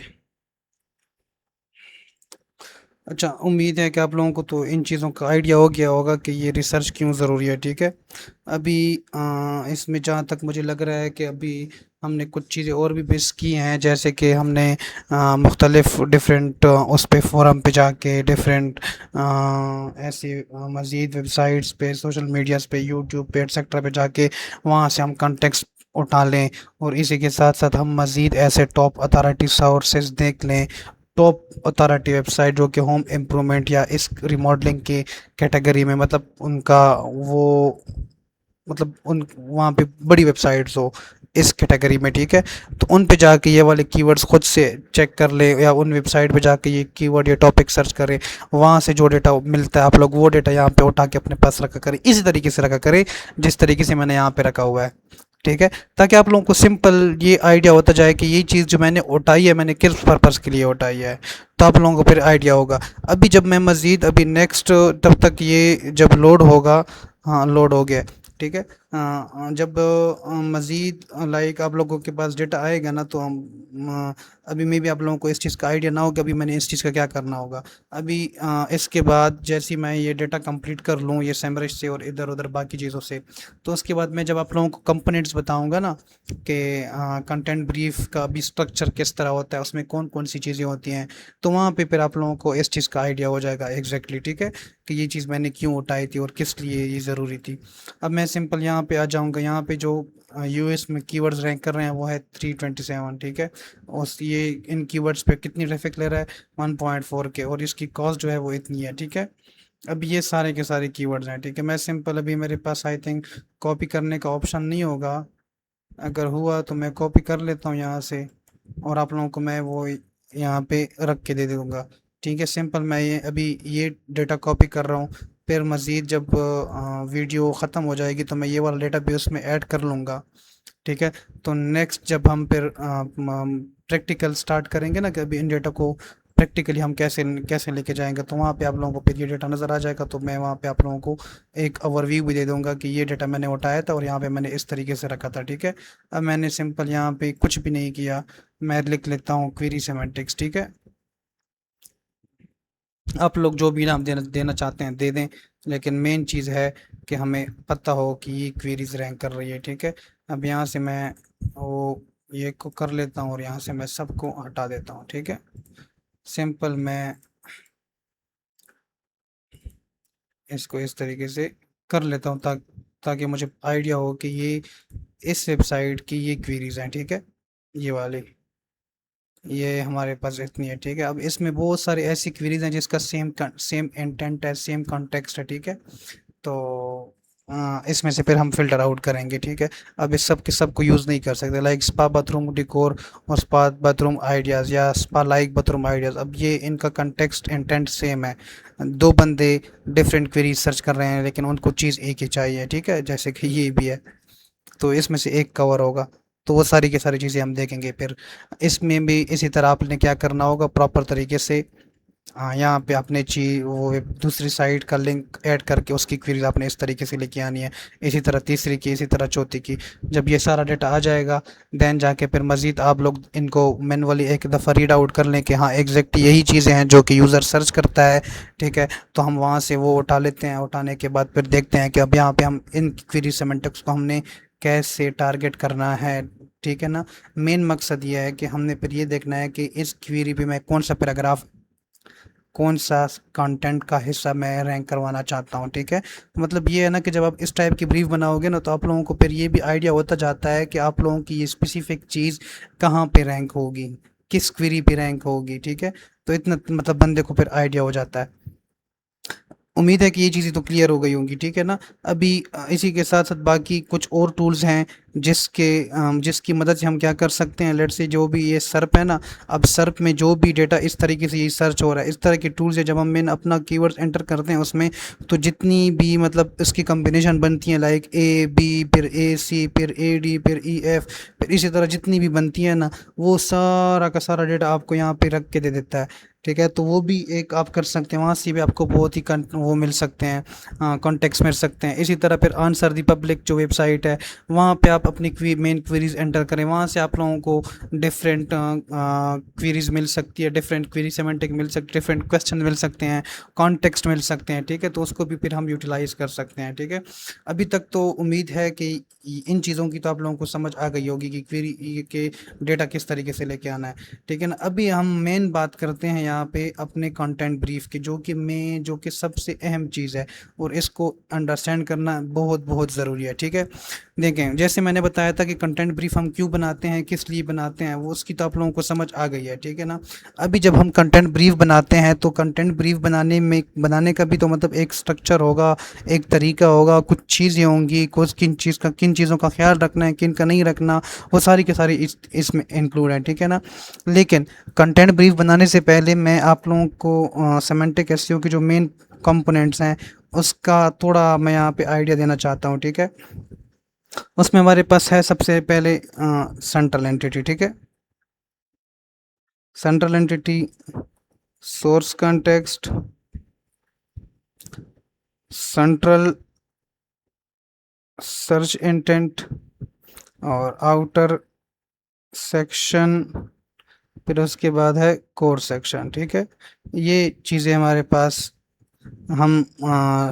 अच्छा, उम्मीद है कि आप लोगों को तो इन चीज़ों का आइडिया हो गया होगा कि ये रिसर्च क्यों ज़रूरी है, ठीक है। अभी इसमें जहाँ तक मुझे लग रहा है कि अभी हमने कुछ चीज़ें और भी मिस की हैं, जैसे कि हमने मुख्तलिफ डिफरेंट उस पे फोरम पे जाके डिफरेंट ऐसी मज़ीद वेबसाइट्स पे, सोशल मीडियाज़ पे, यूट्यूब पे एक्सेट्रा पे जाके वहाँ से हम कंटेक्स्ट उठा लें, और इसी के साथ साथ हम मज़ीद ऐसे टॉप अथॉरिटी सोर्सेज देख लें, टॉप अथॉरिटी वेबसाइट जो कि होम इम्प्रूवमेंट या इस रिमॉडलिंग की कैटेगरी में, मतलब उनका वो, मतलब उन वहाँ पे बड़ी वेबसाइट्स हो इस कैटेगरी में, ठीक है। तो उन पे जाके ये वाले कीवर्ड्स खुद से चेक कर ले, या उन वेबसाइट पे जाके ये कीवर्ड या टॉपिक सर्च करें, वहाँ से जो डेटा मिलता है आप लोग वो डेटा यहाँ पे उठा के अपने पास रखा करें, इसी तरीके से रखा करें जिस तरीके से मैंने यहाँ पे रखा हुआ है, ठीक है। ताकि आप लोगों को सिंपल ये आइडिया होता जाए कि ये चीज़ जो मैंने उठाई है, मैंने किस पर्पज़ के लिए उठाई है, तो आप लोगों को फिर आइडिया होगा। अभी जब मैं मज़ीद अभी नेक्स्ट, तब तक ये जब लोड होगा, हाँ लोड हो गया, ठीक है। जब मज़ीद लाइक आप लोगों के पास डेटा आएगा ना, तो हम अभी मे भी आप लोगों को इस चीज़ का आइडिया ना हो कि अभी मैंने इस चीज़ का क्या करना होगा। अभी इसके बाद जैसे ही मैं ये डेटा कंप्लीट कर लूँ ये सेमरिश से और इधर उधर बाकी चीज़ों से, तो उसके बाद मैं जब आप लोगों को कंपोनेंट्स बताऊंगा ना कि कंटेंट ब्रीफ का भी स्ट्रक्चर किस तरह होता है, उसमें कौन कौन सी चीज़ें होती हैं, तो वहाँ पे फिर आप लोगों को इस चीज़ का आइडिया हो जाएगा एग्जैक्टली, ठीक है, कि ये चीज़ मैंने क्यों उठाई थी और किस लिए ये ज़रूरी थी। अब मैं सिंपल यहाँ पे आ जाऊँगा। यहाँ पे जो यूएस में कीवर्ड्स रैंक कर रहे हैं वो है 327, ठीक है। और ये इन कीवर्ड्स पे कितनी ट्रैफिक ले रहा है, 1.4 के, और इसकी कॉस्ट जो है वो इतनी है, ठीक है। अब ये सारे के सारे कीवर्ड्स हैं, ठीक है। मैं सिंपल, अभी मेरे पास आई थिंक कॉपी करने का ऑप्शन नहीं होगा, अगर हुआ तो मैं कॉपी कर लेता हूँ यहाँ से, और आप लोगों को मैं वो यहाँ पे रख के दे दूँगा। ठीक है, सिंपल मैं ये अभी ये डेटा कॉपी कर रहा हूँ। फिर मज़ीद जब वीडियो ख़त्म हो जाएगी तो मैं ये वाला डेटा भी उसमें ऐड कर लूँगा। ठीक है, तो नेक्स्ट जब हम फिर प्रैक्टिकल स्टार्ट करेंगे ना कि अभी इन डेटा को प्रैक्टिकली हम कैसे कैसे लेके जाएंगे, तो वहाँ पे आप लोगों को फिर ये डेटा नज़र आ जाएगा। तो मैं वहाँ पे आप लोगों को एक ओवरव्यू भी दे दूंगा कि ये डेटा मैंने उठाया था और यहाँ पे मैंने इस तरीके से रखा था। ठीक है, अब मैंने सिंपल यहाँ पे कुछ भी नहीं किया, मैं लिख लेता हूँ क्वेरी सेमेंटिक्स। ठीक है, आप लोग जो भी नाम देना देना चाहते हैं दे दें, लेकिन मेन चीज़ है कि हमें पता हो कि ये क्वेरीज रैंक कर रही है। ठीक है, अब यहाँ से मैं वो ये को कर लेता हूँ और यहाँ से मैं सबको हटा देता हूँ। ठीक है, सिंपल मैं इसको इस तरीके से कर लेता हूँ ताकि मुझे आइडिया हो कि ये इस वेबसाइट की ये क्वेरीज हैं। ठीक है, ये वाली ये हमारे पास इतनी है। ठीक है, अब इसमें बहुत सारी ऐसी क्वेरीज हैं जिसका सेम इंटेंट है, सेम कॉन्टेक्स्ट है। ठीक है, तो इसमें से फिर हम फिल्टर आउट करेंगे। ठीक है, अब इस सब के सब को यूज़ नहीं कर सकते, लाइक स्पा बाथरूम डिकोर और स्पा बाथरूम आइडियाज़ या स्पा लाइक बाथरूम आइडियाज़। अब ये इनका कंटेक्स्ट इंटेंट सेम है, दो बंदे डिफरेंट क्वेरीज सर्च कर रहे हैं लेकिन उनको चीज़ एक ही चाहिए। ठीक है, जैसे कि ये भी है, तो इसमें से एक कवर होगा। तो वो सारी की सारी चीज़ें हम देखेंगे। फिर इसमें भी इसी तरह आपने क्या करना होगा प्रॉपर तरीके से, हाँ यहाँ पे आपने वो दूसरी साइट का लिंक ऐड करके उसकी क्वेरीज आपने इस तरीके से लेके आनी है, इसी तरह तीसरी की, इसी तरह चौथी की। जब ये सारा डेटा आ जाएगा देन जाके फिर मज़ीद आप लोग इनको मैनुअली एक दफ़ा रीड आउट कर लें कि हाँ एग्जैक्ट यही चीज़ें हैं जो कि यूज़र सर्च करता है। ठीक है, तो हम वहाँ से वो उठा लेते हैं, उठाने के बाद फिर देखते हैं कि अब यहाँ पे हम इन क्वेरी सेमेंटिक्स को हमने कैसे टारगेट करना है। ठीक है ना, मेन मकसद ये है कि हमने फिर ये देखना है कि इस क्वेरी पे मैं कौन सा पैराग्राफ, कौन सा कंटेंट का हिस्सा मैं रैंक करवाना चाहता हूँ। ठीक है, मतलब ये है ना कि जब आप इस टाइप की ब्रीफ बनाओगे ना तो आप लोगों को फिर ये भी आइडिया होता जाता है कि आप लोगों की ये स्पेसिफिक चीज़ कहाँ पे रैंक होगी, किस क्वेरी पे रैंक होगी। ठीक है, तो इतना मतलब बंदे को फिर आइडिया हो जाता है। उम्मीद है कि ये चीज़ें तो क्लियर हो गई होंगी। ठीक है ना, अभी इसी के साथ साथ बाकी कुछ और टूल्स हैं जिसकी मदद से हम क्या कर सकते हैं। लेट्स से जो भी ये सर्प है ना, अब सर्प में जो भी डेटा इस तरीके से ये सर्च हो रहा है, इस तरह के टूल्स है जब हम मेन अपना कीवर्ड्स एंटर करते हैं उसमें, तो जितनी भी मतलब इसकी कम्बिनेशन बनती है लाइक ए बी फिर ए सी फिर ए डी फिर ई एफ, फिर इसी तरह जितनी भी बनती है ना, वो सारा का सारा डेटा आपको यहाँ पे रख के दे देता है। ठीक है, तो वो भी एक आप कर सकते हैं, वहाँ से भी आपको बहुत ही वो मिल सकते हैं, कॉन्टेक्स्ट मिल सकते हैं। इसी तरह फिर आंसर दी पब्लिक जो वेबसाइट है, वहाँ पे आप अपनी मेन क्वेरीज एंटर करें, वहाँ से आप लोगों को डिफरेंट क्वेरीज मिल सकती है, डिफरेंट क्वेरी सेमेंटिक मिल सकती है, डिफरेंट क्वेश्चन मिल सकते हैं, कॉन्टेक्स्ट मिल सकते हैं। ठीक है, तो उसको भी फिर हम यूटिलाइज कर सकते हैं। ठीक है, अभी तक तो उम्मीद है कि इन चीज़ों की तो आप लोगों को समझ आ गई होगी कि क्वेरी के डेटा किस तरीके से लेके आना है। ठीक है ना, अभी हम मेन बात करते हैं यहाँ पे अपने कंटेंट ब्रीफ की, जो कि सबसे अहम चीज़ है और इसको अंडरस्टैंड करना बहुत बहुत ज़रूरी है। ठीक है, देखें जैसे मैंने बताया था कि कंटेंट ब्रीफ हम क्यों बनाते हैं, किस लिए बनाते हैं, वो उसकी तो आप लोगों को समझ आ गई है। ठीक है ना, अभी जब हम कंटेंट ब्रीफ बनाते हैं तो कंटेंट ब्रीफ बनाने का भी तो मतलब एक स्ट्रक्चर होगा, एक तरीका होगा, कुछ चीज़ें होंगी, कुछ किन चीज़ों का ख्याल रखना है, किन का नहीं रखना, वो सारी के सारी इसमें इंक्लूड है। ठीक है ना, लेकिन कंटेंट ब्रीफ बनाने से पहले मैं आप लोगों को सेमेंटिक एसईओ की जो मेन कंपोनेंट्स हैं उसका थोड़ा मैं यहाँ पे आइडिया देना चाहता हूँ। ठीक है, उसमें हमारे पास है सबसे पहले सेंट्रल एंटिटी। ठीक है, central entity, source context, central search intent और आउटर सेक्शन, फिर उसके बाद है कोर सेक्शन। ठीक है, ये चीज़ें हमारे पास हम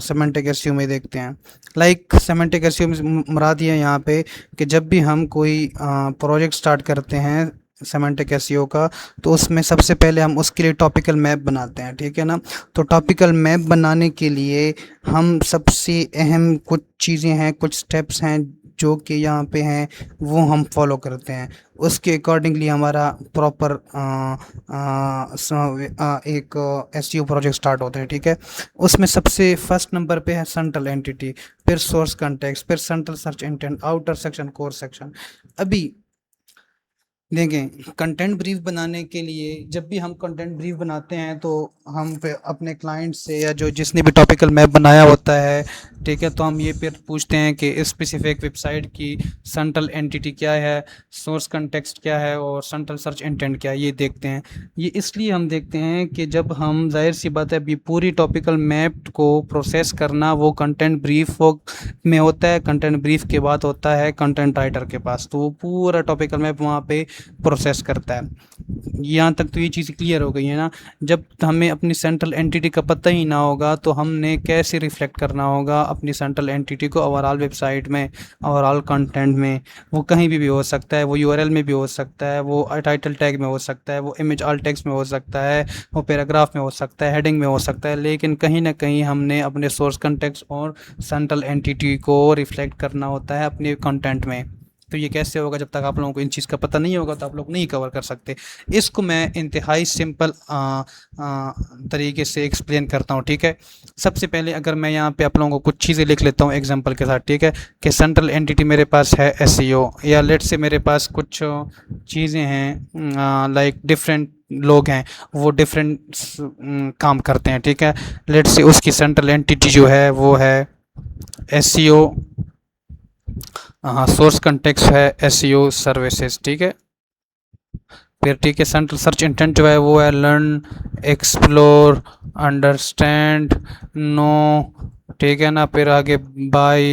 सेमेंटिक एसईओ में देखते हैं। लाइक सेमेंटिक एसईओ में मुराद ये है यहाँ पे कि जब भी हम कोई प्रोजेक्ट स्टार्ट करते हैं सेमेंटिक एसईओ का, तो उसमें सबसे पहले हम उसके लिए टॉपिकल मैप बनाते हैं। ठीक है ना, तो टॉपिकल मैप बनाने के लिए हम सबसे अहम कुछ चीज़ें हैं, कुछ स्टेप्स हैं जो कि यहाँ पे हैं वो हम फॉलो करते हैं। उसके अकॉर्डिंगली हमारा प्रॉपर एक एसईओ प्रोजेक्ट स्टार्ट होते हैं, ठीक है। उसमें सबसे फर्स्ट नंबर पे है सेंट्रल एंटिटी, फिर सोर्स कंटेक्स्ट, फिर central search intent, outer section, core section. अभी देखें, कंटेंट ब्रीफ बनाने के लिए जब भी हम कंटेंट ब्रीफ बनाते हैं तो हम पे अपने क्लाइंट से या जो जिसने भी टॉपिकल मैप बनाया होता है, ठीक है, तो हम ये फिर पूछते हैं कि इस स्पेसिफिक वेबसाइट की सेंट्रल एंटिटी क्या है, सोर्स कंटेक्स्ट क्या है और सेंट्रल सर्च इंटेंट क्या है, ये देखते हैं। ये इसलिए हम देखते हैं कि जब हम, जाहिर सी बात है, अभी पूरी टॉपिकल मैप को प्रोसेस करना वो कंटेंट ब्रीफ में होता है। कंटेंट ब्रीफ के बाद होता है कंटेंट राइटर के पास, तो वो पूरा टॉपिकल मैप वहाँ पे प्रोसेस करता है। यहाँ तक तो ये चीज़ क्लियर हो गई है ना। जब हमें अपनी सेंट्रल एंटिटी का पता ही ना होगा तो हमने कैसे रिफ्लेक्ट करना होगा अपनी सेंट्रल एंटिटी को ओवरऑल वेबसाइट में, ओवरऑल कंटेंट में। वो कहीं भी हो सकता है, वो यूआरएल में भी हो सकता है, वो टाइटल टैग में हो सकता है, वो इमेज अल्ट टेक्स्ट में हो सकता है, वो पैराग्राफ में हो सकता है, हेडिंग में हो सकता है, लेकिन कहीं ना कहीं हमने अपने सोर्स कंटेक्स्ट और सेंट्रल एंटिटी को रिफ्लेक्ट करना होता है अपने कंटेंट में। तो ये कैसे होगा, जब तक आप लोगों को इन चीज़ का पता नहीं होगा तो आप लोग नहीं कवर कर सकते। इसको मैं इंतहाई सिंपल तरीके से एक्सप्लेन करता हूँ, ठीक है। सबसे पहले अगर मैं यहाँ पे आप लोगों को कुछ चीज़ें लिख लेता हूँ एग्जांपल के साथ, ठीक है, कि सेंट्रल एंटिटी मेरे पास है एसईओ, या लेट से मेरे पास कुछ चीज़ें हैं लाइक डिफरेंट लोग हैं, वो डिफरेंट काम करते हैं, ठीक है। लेट से उसकी सेंट्रल एंटिटी जो है वो है एसईओ, हाँ, सोर्स कंटेक्स्ट है एसईओ सर्विसेज, ठीक है। फिर ठीक है, सेंट्रल सर्च इंटेंट जो है वो है लर्न, एक्सप्लोर, अंडरस्टैंड, नो, ठीक है ना। फिर आगे बाय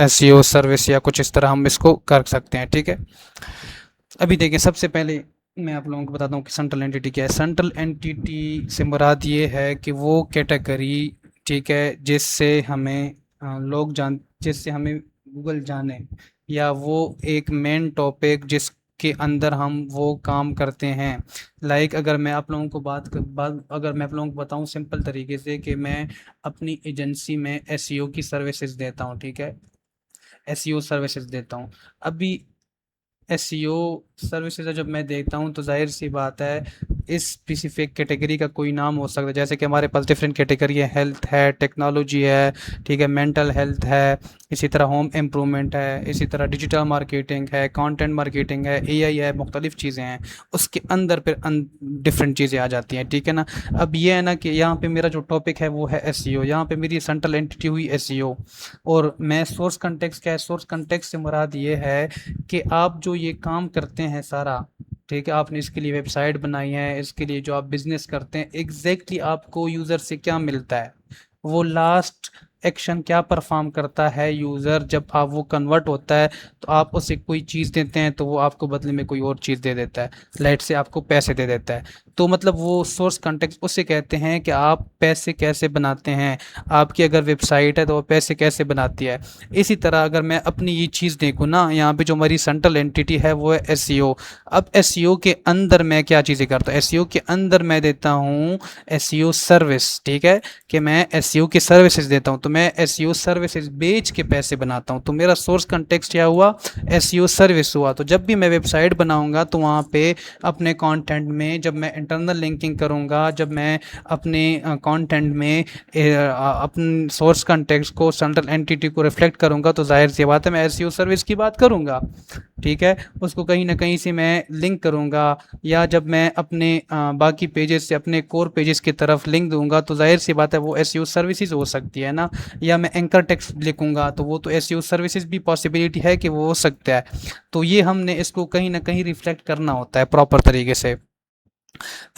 एसईओ सर्विस या कुछ इस तरह हम इसको कर सकते हैं, ठीक है। अभी देखिए, सबसे पहले मैं आप लोगों को बताता हूँ कि सेंट्रल एंटिटी क्या है। सेंट्रल एंटिटी से मुराद ये है कि वो कैटेगरी, ठीक है, जिससे हमें लोग जान, जिससे हमें गूगल जाने, या वो एक मेन टॉपिक जिसके अंदर हम वो काम करते हैं। लाइक अगर मैं आप लोगों को अगर मैं आप लोगों को बताऊं सिंपल तरीके से कि मैं अपनी एजेंसी में एसईओ की सर्विसेज देता हूं, ठीक है, एसईओ सर्विसेज देता हूं। अभी एसईओ सर्विसेज जब मैं देखता हूँ तो जाहिर सी बात है इस स्पेसिफिक कैटेगरी का कोई नाम हो सकता है, जैसे कि हमारे पास डिफरेंट कैटेगरी है, हेल्थ है, टेक्नोलॉजी है, ठीक है, मेंटल हेल्थ है, इसी तरह होम इम्प्रूवमेंट है, इसी तरह डिजिटल मार्केटिंग है, कंटेंट मार्केटिंग है, एआई है, मुख्तलिफ चीज़ें हैं। उसके अंदर फिर डिफरेंट चीज़ें आ जाती हैं, ठीक है ना। अब ये है ना कि यहाँ पे मेरा जो टॉपिक है वो है एसईओ, यहाँ पे मेरी सेंट्रल एंटिटी हुई एसईओ, और मैं सोर्स कंटेक्स्ट क्या है, सोर्स कंटेक्स्ट से मुराद ये है कि आप जो ये काम करते हैं सारा, ठीक है, आपने इसके लिए वेबसाइट बनाई है, इसके लिए जो आप बिजनेस करते हैं, एग्जैक्टली आपको यूज़र से क्या मिलता है, वो लास्ट एक्शन क्या परफॉर्म करता है यूज़र, जब आप वो कन्वर्ट होता है तो आप उसे कोई चीज़ देते हैं तो वो आपको बदले में कोई और चीज़ दे देता है, लाइट से आपको पैसे दे देता है। तो मतलब वो सोर्स कंटेक्स्ट उसे कहते हैं कि आप पैसे कैसे बनाते हैं, आपकी अगर वेबसाइट है तो वो पैसे कैसे बनाती है। इसी तरह अगर मैं अपनी ये चीज़ देखूँ ना, यहाँ पे जो हमारी सेंट्रल एंटिटी है वो है एसईओ। अब एसईओ के अंदर मैं क्या चीज़ें करता हूँ, एसईओ के अंदर मैं देता हूँ एसईओ सर्विस, ठीक है, कि मैं एसईओ की सर्विसेज देता हूँ, तो मैं एसईओ सर्विसेज बेच के पैसे बनाता हूँ। तो मेरा सोर्स कंटेक्स्ट क्या हुआ, एसईओ सर्विस हुआ। तो जब भी मैं वेबसाइट बनाऊंगा तो वहाँ पे अपने कंटेंट में जब मैं इंटरनल लिंकिंग करूँगा, जब मैं अपने कंटेंट में अपने सोर्स कंटेक्स्ट को, सेंट्रल एंटिटी को रिफ्लेक्ट करूँगा, तो जाहिर सी बात है मैं एसईओ सर्विस की बात करूँगा, ठीक है। उसको कहीं ना कहीं से मैं लिंक करूँगा, या जब मैं अपने बाकी पेजेस से अपने कोर पेजेस की तरफ लिंक दूंगा तो जाहिर सी बात है वो एसईओ सर्विसेज हो सकती है ना। या मैं एंकर टेक्स्ट लिखूंगा तो वो तो एसईओ सर्विसेज भी पॉसिबिलिटी है कि वो हो सकता है। तो ये हमने इसको कहीं ना कहीं रिफ्लेक्ट करना होता है प्रॉपर तरीके से।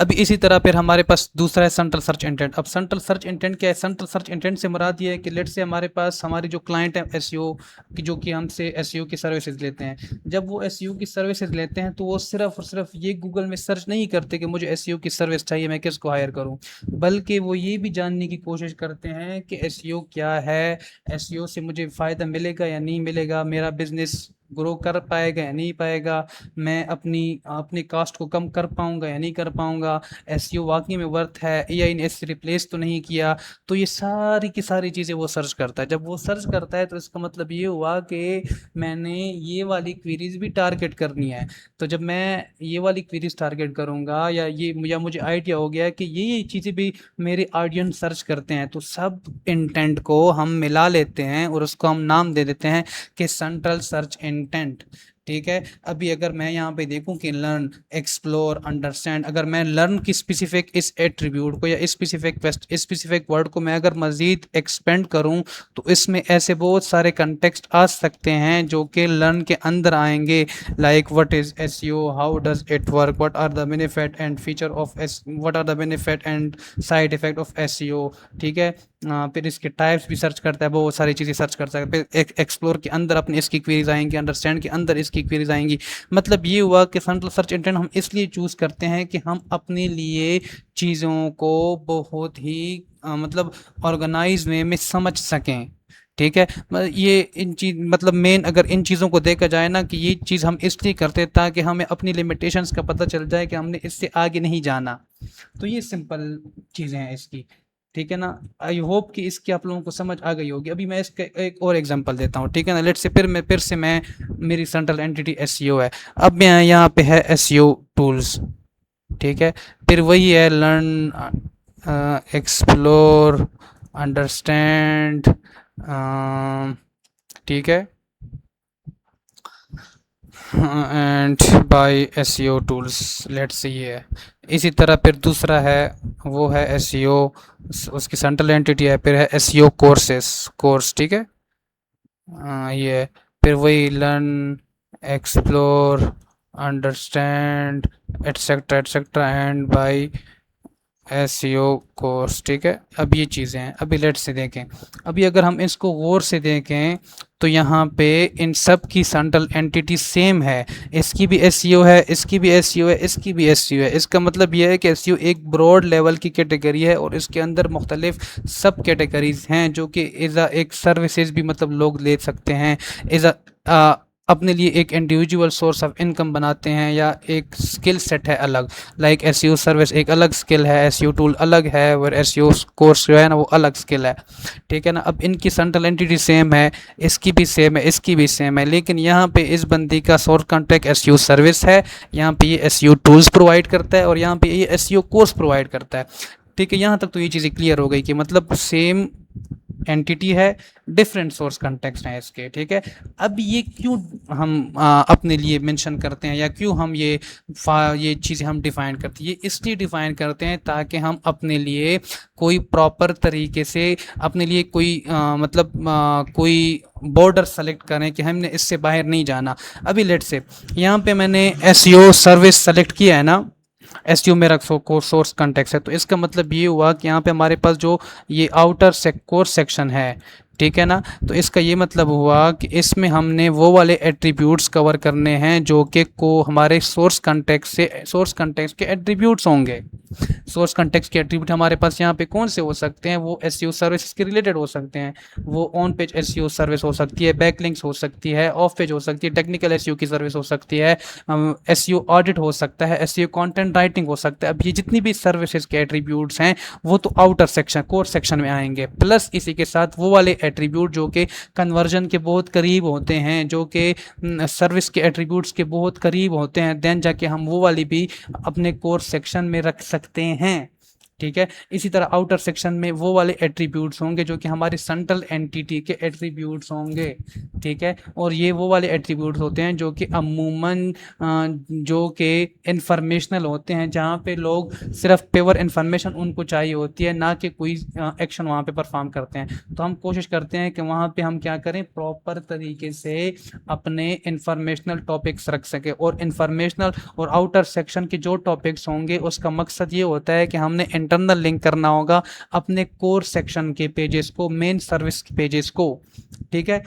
अब इसी तरह फिर हमारे पास दूसरा है सेंट्रल सर्च इंटेंट। अब सेंट्रल सर्च इंटेंट क्या है, सेंट्रल सर्च इंटेंट से मुराद ये है कि लेट से हमारे पास हमारी जो क्लाइंट है एसईओ की, जो कि हमसे एसईओ की सर्विसेज लेते हैं, जब वो एसईओ की सर्विसेज लेते हैं तो वो सिर्फ और सिर्फ ये गूगल में सर्च नहीं करते कि मुझे एसईओ की सर्विस चाहिए, मैं किसको हायर करूं, बल्कि वो ये भी जानने की कोशिश करते हैं कि एसईओ क्या है, एसईओ से मुझे फ़ायदा मिलेगा या नहीं मिलेगा, मेरा बिजनेस ग्रो कर पाएगा या नहीं पाएगा, मैं अपनी कास्ट को कम कर पाऊंगा या नहीं कर पाऊंगा, एसईओ वाकई में वर्थ है, एआई ने इससे रिप्लेस तो नहीं किया। तो ये सारी की सारी चीज़ें वो सर्च करता है। जब वो सर्च करता है तो इसका मतलब ये हुआ कि मैंने ये वाली क्वेरीज भी टारगेट करनी है। तो जब मैं ये वाली क्वेरीज टारगेट करूंगा या मुझे आइडिया हो गया कि ये चीज़ें भी मेरे ऑडियंस सर्च करते हैं, तो सब इंटेंट को हम मिला लेते हैं और उसको हम नाम दे देते हैं कि सेंट्रल सर्च इंटेंट। ठीक है, अभी अगर मैं यहाँ पे देखूं कि लर्न, एक्सप्लोर, अंडरस्टैंड, अगर मैं लर्न की स्पेसिफिक इस एट्रीब्यूट को या स्पेसिफिक वर्ड को मैं अगर मज़ीद एक्सपेंड करूं, तो इसमें ऐसे बहुत सारे कंटेक्स्ट आ सकते हैं जो कि लर्न के अंदर आएंगे। Like what is SEO, how does it work, what are the benefit and feature of S what are the benefit and side effect of SEO. ठीक है, फिर इसके टाइप्स भी सर्च करता है, बहुत सारी चीज़ें सर्च करता है। फिर एक्सप्लोर के अंदर अपने इसकी क्वेरीज आएंगी, अंडरस्टैंड के अंदर इसकी क्वेरीज आएंगी। मतलब ये हुआ कि सेंट्रल सर्च इंटेंट हम इसलिए चूज़ करते हैं कि हम अपने लिए चीज़ों को बहुत ही मतलब ऑर्गेनाइज वे में समझ सकें। ठीक है, ये इन चीज मतलब मेन अगर इन चीज़ों को देखा जाए ना, कि ये चीज़ हम इसलिए करते हैं ताकि हमें अपनी लिमिटेशंस का पता चल जाए कि हमने इससे आगे नहीं जाना। तो ये सिंपल चीज़ें हैं इसकी। ठीक है ना, आई होप कि इसकी आप लोगों को समझ आ गई होगी। अभी मैं इसका एक और एग्जांपल देता हूँ। ठीक है ना, लेट्स से फिर से मैं मेरी सेंट्रल एंटिटी एसईओ है। अब मैं यहाँ पे है एसईओ टूल्स। ठीक है, फिर वही है लर्न, एक्सप्लोर, अंडरस्टैंड। ठीक है, and by SEO tools, let's see है। इसी तरह फिर दूसरा है, वो है एसईओ, उसकी सेंट्रल एंटिटी है। फिर है एसईओ कोर्सेस, कोर्स। ठीक है, ये फिर वही learn, explore, understand, etcetera etcetera and by SEO course. ठीक है, अब ये चीज़ें हैं। अभी लेट से देखें, अभी अगर हम इसको गौर से देखें तो यहाँ पे इन सब की सेंट्रल एंटिटी सेम है। इसकी भी एसईओ है, इसकी भी एसईओ है, इसकी भी एसईओ है। इसका मतलब यह है कि एसईओ एक ब्रॉड लेवल की कैटेगरी है और इसके अंदर मुख्तलिफ सब कैटेगरीज हैं जो कि एज एक सर्विसेज भी मतलब लोग ले सकते हैं, एज अपने लिए एक इंडिविजुअल सोर्स ऑफ इनकम बनाते हैं, या एक स्किल सेट है अलग। लाइक एसईओ सर्विस एक अलग स्किल है, एसईओ टूल अलग है, और एसईओ कोर्स जो है ना वो अलग स्किल है। ठीक है ना, अब इनकी सेंट्रल एंटिटी सेम है, इसकी भी सेम है, इसकी भी सेम है, लेकिन यहाँ पे इस बंदी का सोर्स कॉन्ट्रैक्ट एसईओ सर्विस है, यहाँ पे ये एसईओ टूल्स प्रोवाइड करता है, और यहाँ पे ये एसईओ कोर्स प्रोवाइड करता है। ठीक है, यहाँ तक तो ये चीज़ें क्लियर हो गई कि मतलब सेम एंटिटी है, डिफरेंट सोर्स कंटेक्स्ट हैं इसके। ठीक है, अब ये क्यों हम अपने लिए मेंशन करते हैं, या क्यों हम ये चीज़ें हम डिफ़ाइन करते हैं, ये इसलिए डिफ़ाइन करते हैं ताकि हम अपने लिए कोई प्रॉपर तरीके से अपने लिए कोई कोई बॉर्डर सेलेक्ट करें कि हमने इससे बाहर नहीं जाना। अभी लेट से यहाँ पे मैंने एसईओ सर्विस सेलेक्ट किया है ना, एसईओ मेरा सोर्स कंटेक्स्ट है, तो इसका मतलब ये हुआ कि यहाँ पे हमारे पास जो ये आउटर कोर्स सेक्शन है, ठीक है ना, तो इसका ये मतलब हुआ कि इसमें हमने वो वाले एट्रीब्यूट्स कवर करने हैं जो कि को हमारे सोर्स कंटेक्स्ट के एट्रीब्यूट्स होंगे। सोर्स कंटेक्स्ट के एट्रीब्यूट हमारे पास यहाँ पे कौन से हो सकते हैं, वो एसईओ सर्विस के रिलेटेड हो सकते हैं। वो ऑन पेज एसईओ सर्विस हो सकती है, बैकलिंक्स हो सकती है, ऑफ पेज हो सकती है, टेक्निकल एसईओ की सर्विस हो सकती है, एसईओ ऑडिट हो सकता है, एसईओ कंटेंट राइटिंग हो सकता है। अब ये जितनी भी सर्विसेज के एट्रीब्यूट्स हैं वो तो आउटर सेक्शन कोर्स सेक्शन में आएंगे, प्लस इसी के साथ वो वाले एट्रीब्यूट जो कि कन्वर्जन के बहुत करीब होते हैं, जो कि सर्विस के एट्रीब्यूट्स के बहुत करीब होते हैं, देन जाके हम वो वाली भी अपने कोर्स सेक्शन में रख सकते हैं। ठीक है, इसी तरह आउटर सेक्शन में वो वाले एट्रीब्यूट्स होंगे जो कि हमारी सेंट्रल एंटिटी के एट्रीब्यूट्स होंगे। ठीक है, और ये वो वाले एट्रीब्यूट्स होते हैं जो कि अमूमन जो कि इंफॉर्मेशनल होते हैं, जहाँ पे लोग सिर्फ पेवर इंफॉर्मेशन उनको चाहिए होती है, ना कि कोई एक्शन वहाँ पे परफॉर्म करते हैं। तो हम कोशिश करते हैं कि वहाँ पे हम क्या करें, प्रॉपर तरीके से अपने इंफॉर्मेशनल टॉपिक्स रख सके, और इंफॉर्मेशनल और आउटर सेक्शन के जो टॉपिक्स होंगे उसका मकसद ये होता है कि हमने इंटरनल लिंक करना होगा अपने कोर सेक्शन के पेजेस को, मेन सर्विस पेजेस को। ठीक है,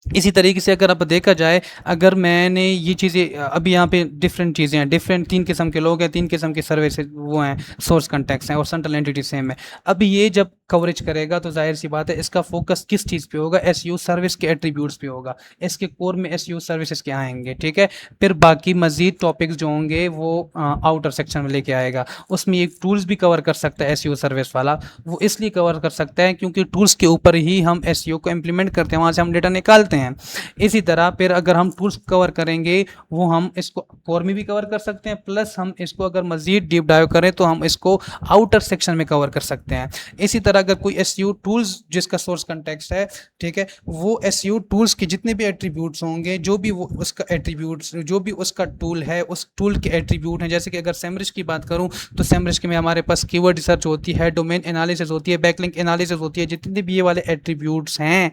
इसी तरीके से अगर अब देखा जाए, अगर मैंने ये चीज़ें अभी यहाँ पे डिफरेंट चीज़ें हैं, डिफरेंट 3 किस्म के लोग हैं, 3 किस्म के सर्विसेज वो हैं, सोर्स कंटेक्ट्स हैं, और सेंट्रल एंटिटी सेम है। अभी ये जब कवरेज करेगा तो जाहिर सी बात है इसका फोकस किस चीज़ पे होगा, एसईओ सर्विस के एट्रीब्यूट्स पे होगा, इसके कोर में एसईओ सर्विसेज के आएंगे, ठीक है। फिर बाकी मजीद टॉपिक्स जो होंगे वो आउटर सेक्शन में लेके आएगा। उसमें एक टूल्स भी कवर कर सकता है एसईओ सर्विस वाला, वो इसलिए कवर कर सकता है क्योंकि टूल्स के ऊपर ही हम एसईओ को इम्प्लीमेंट करते हैं, वहाँ से हम डेटा निकालते हैं। इसी तरह फिर अगर हम टूल्स कवर करेंगे वो हम इसको कोर में भी कवर कर सकते हैं, प्लस हम इसको अगर मजीद डीप डाइव करें तो हम इसको आउटर सेक्शन में कवर कर सकते हैं। इसी तरह अगर कोई एसईओ टूल्स जिसका सोर्स कंटेक्स्ट है, ठीक है, वो एसईओ टूल्स के जितने भी एट्रीब्यूट्स होंगे, जो भी वो उसका एट्रीब्यूट्स, जो भी उसका टूल है उस टूल के एट्रीब्यूट हैं, जैसे कि अगर सेमरिश की बात करूं तो सेमरिश के में हमारे पास कीवर्ड रिसर्च होती है, डोमेन एनालिसिस होती है, बैकलिंक एनालिसिस होती है, जितने भी ये वाले एट्रीब्यूट्स हैं,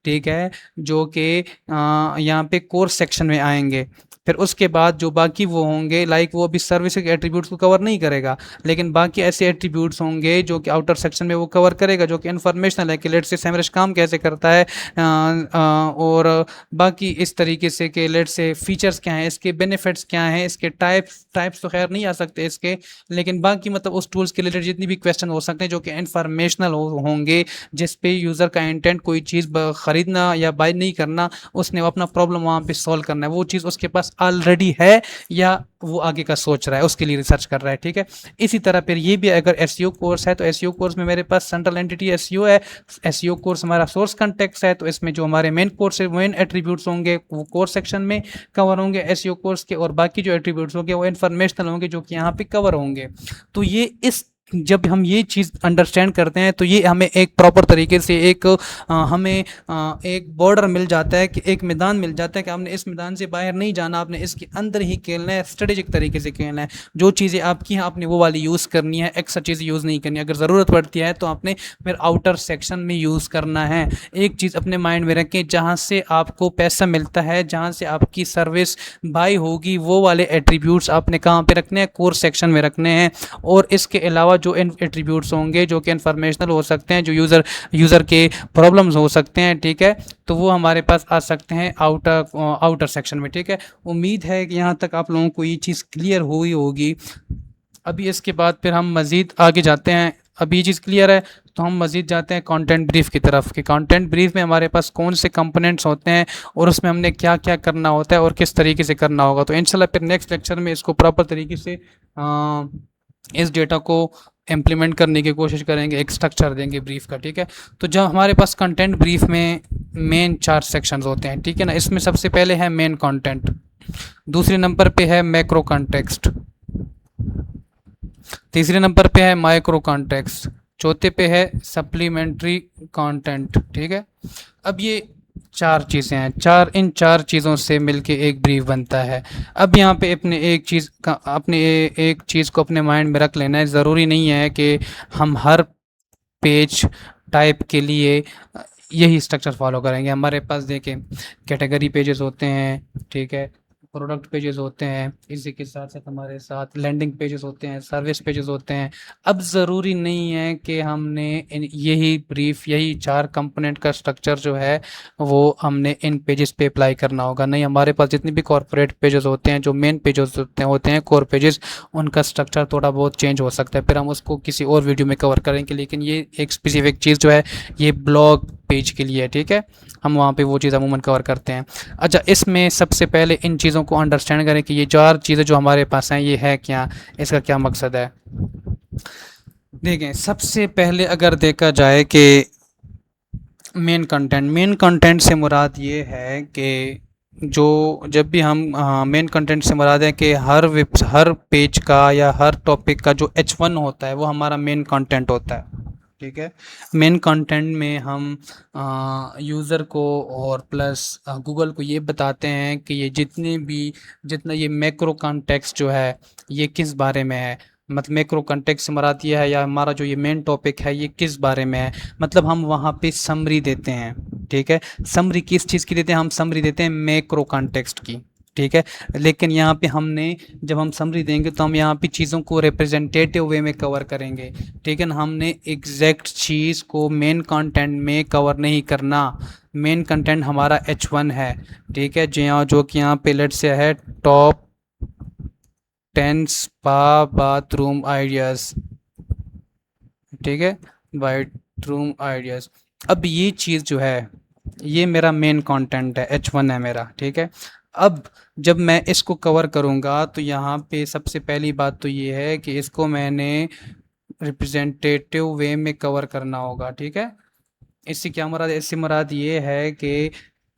ठीक है, जो कि यहाँ पे कोर्स सेक्शन में आएंगे। फिर उसके बाद जो बाकी वो होंगे, लाइक वो भी सर्विस के एट्रीब्यूट्स को कवर नहीं करेगा, लेकिन बाकी ऐसे एट्रीब्यूट्स होंगे जो कि आउटर सेक्शन में वो कवर करेगा, जो कि इन्फॉर्मेशनल है कि लेट से सेमरिश काम कैसे करता है, और बाकी इस तरीके से कि लेट से फीचर्स क्या हैं, इसके बेनिफिट्स क्या हैं, इसके टाइप्स तो खैर नहीं आ सकते इसके, लेकिन बाकी मतलब उस टूल्स के रिलेटेड जितनी भी क्वेश्चन हो सकते हैं जो कि इन्फॉर्मेशनल होंगे, जिस पे यूज़र का इंटेंट कोई चीज़ ख़रीदना या बाय नहीं करना, उसने अपना प्रॉब्लम वहाँ पे सॉल्व करना है, वो चीज़ उसके पास ऑलरेडी है या वो आगे का सोच रहा है, उसके लिए रिसर्च कर रहा है, ठीक है। इसी तरह फिर ये भी अगर एसईओ कोर्स है तो एसईओ कोर्स में मेरे पास सेंट्रल एंटिटी एसईओ है, एसईओ कोर्स हमारा सोर्स कंटेक्स्ट है, तो इसमें जो हमारे मेन कोर्स है, मेन एट्रीब्यूट्स होंगे वो कोर्स सेक्शन में कवर होंगे एसईओ कोर्स के, और बाकी जो एट्रीब्यूट्स होंगे वो इन्फॉर्मेशनल होंगे जो कि यहाँ पे कवर होंगे। तो ये इस जब हम ये चीज़ अंडरस्टैंड करते हैं तो ये हमें एक प्रॉपर तरीके से हमें एक बॉर्डर मिल जाता है, कि एक मैदान मिल जाता है कि आपने इस मैदान से बाहर नहीं जाना, आपने इसके अंदर ही खेलना है, स्ट्रेटेजिक तरीके से खेलना है, जो चीज़ें आपकी हैं आपने वो वाली यूज़ करनी है, एक्स्ट्रा चीज़ें यूज़ नहीं करनी, अगर ज़रूरत पड़ती है तो आपने फिर आउटर सेक्शन में यूज़ करना है। एक चीज़ अपने माइंड में रखें, जहाँ से आपको पैसा मिलता है, जहाँ से आपकी सर्विस बाई होगी, वो वाले एट्रीब्यूट्स आपने कहाँ पे रखने हैं, कोर्स सेक्शन में रखने हैं। और इसके अलावा जो एट्रीब्यूट्स होंगे जो कि इन्फॉर्मेशनल हो सकते हैं, जो यूज़र के प्रॉब्लम्स हो सकते हैं, ठीक है, तो वो हमारे पास आ सकते हैं आउटर सेक्शन में, ठीक है। उम्मीद है कि यहाँ तक आप लोगों को ये चीज़ क्लियर हुई होगी। अभी इसके बाद फिर हम मज़ीद आगे जाते हैं। अभी ये चीज़ क्लियर है तो हम मज़ीद जाते हैं कंटेंट ब्रीफ की तरफ, कि कंटेंट ब्रीफ में हमारे पास कौन से कंपोनेंट्स होते हैं और उसमें हमने क्या क्या करना होता है और किस तरीके से करना होगा। तो इंशाल्लाह फिर नेक्स्ट लेक्चर में इसको प्रॉपर तरीके से इस डेटा को इम्प्लीमेंट करने की कोशिश करेंगे, एक स्ट्रक्चर देंगे ब्रीफ का, ठीक है। तो जब हमारे पास कंटेंट ब्रीफ में मेन 4 सेक्शंस होते हैं, ठीक है ना, इसमें सबसे पहले है मेन कंटेंट, दूसरे नंबर पे है मैक्रो कॉन्टेक्स्ट, तीसरे नंबर पे है माइक्रो कॉन्टेक्स्ट, चौथे पे है सप्लीमेंट्री कंटेंट, ठीक है। अब ये 4 चीज़ें हैं, इन 4 चीज़ों से मिलके एक ब्रीफ बनता है। अब यहाँ पे अपने एक चीज़ को अपने माइंड में रख लेना है, ज़रूरी नहीं है कि हम हर पेज टाइप के लिए यही स्ट्रक्चर फॉलो करेंगे। हमारे पास देखें कैटेगरी पेजेस होते हैं, ठीक है, प्रोडक्ट पेजेस होते हैं, इसी के साथ साथ हमारे साथ लैंडिंग पेजेस होते हैं, सर्विस पेजेस होते हैं। अब ज़रूरी नहीं है कि हमने यही ब्रीफ, यही 4 कंपोनेंट का स्ट्रक्चर जो है वो हमने इन पेजेस पे अप्लाई करना होगा। नहीं, हमारे पास जितने भी कॉर्पोरेट पेजेस होते हैं, जो मेन पेजेस होते हैं कोर पेजेस, उनका स्ट्रक्चर थोड़ा बहुत चेंज हो सकता है, फिर हम उसको किसी और वीडियो में कवर करेंगे। लेकिन ये एक स्पेसिफिक चीज़ जो है ये ब्लॉग पेज के लिए है, ठीक है, हम वहाँ पे वो चीज़ अमूमन कवर करते हैं। अच्छा, इसमें सबसे पहले इन चीज़ों को अंडरस्टैंड करें कि ये 4 चीज़ें जो हमारे पास हैं ये है क्या, इसका क्या मकसद है। देखें, सबसे पहले अगर देखा जाए कि मेन कंटेंट से मुराद ये है कि जब भी हम मेन कंटेंट से मुराद है कि हर पेज का या हर टॉपिक का जो H1 होता है वो हमारा मेन कंटेंट होता है, ठीक है। मेन कंटेंट में हम यूज़र को और प्लस गूगल को ये बताते हैं कि ये जितना ये मैक्रो कॉन्टेक्स्ट जो है ये किस बारे में है, मतलब मैक्रो कॉन्टेक्स्ट से मुराद ये है, या हमारा जो ये मेन टॉपिक है ये किस बारे में है, मतलब हम वहाँ पे समरी देते हैं, ठीक है। समरी किस चीज़ की देते हैं, हम समरी देते हैं मैक्रो कॉन्टेक्स्ट की, ठीक है। लेकिन यहाँ पे जब हम समरी देंगे तो हम यहाँ पे चीज़ों को रिप्रेजेंटेटिव वे में कवर करेंगे, ठीक है ना। हमने एग्जैक्ट चीज़ को मेन कंटेंट में कवर नहीं करना। मेन कंटेंट हमारा H1 है, ठीक है, जो कि यहाँ पे लेट से है टॉप 10 स्पा बाथरूम आइडियाज़, ठीक है, बेडरूम आइडियाज़। अब ये चीज़ जो है, ये मेरा मेन कंटेंट है, H1 है मेरा, ठीक है। अब जब मैं इसको कवर करूँगा तो यहाँ पे सबसे पहली बात तो ये है कि इसको मैंने रिप्रेजेंटेटिव वे में कवर करना होगा, ठीक है। इससे क्या मुराद है? इससे मुराद ये है कि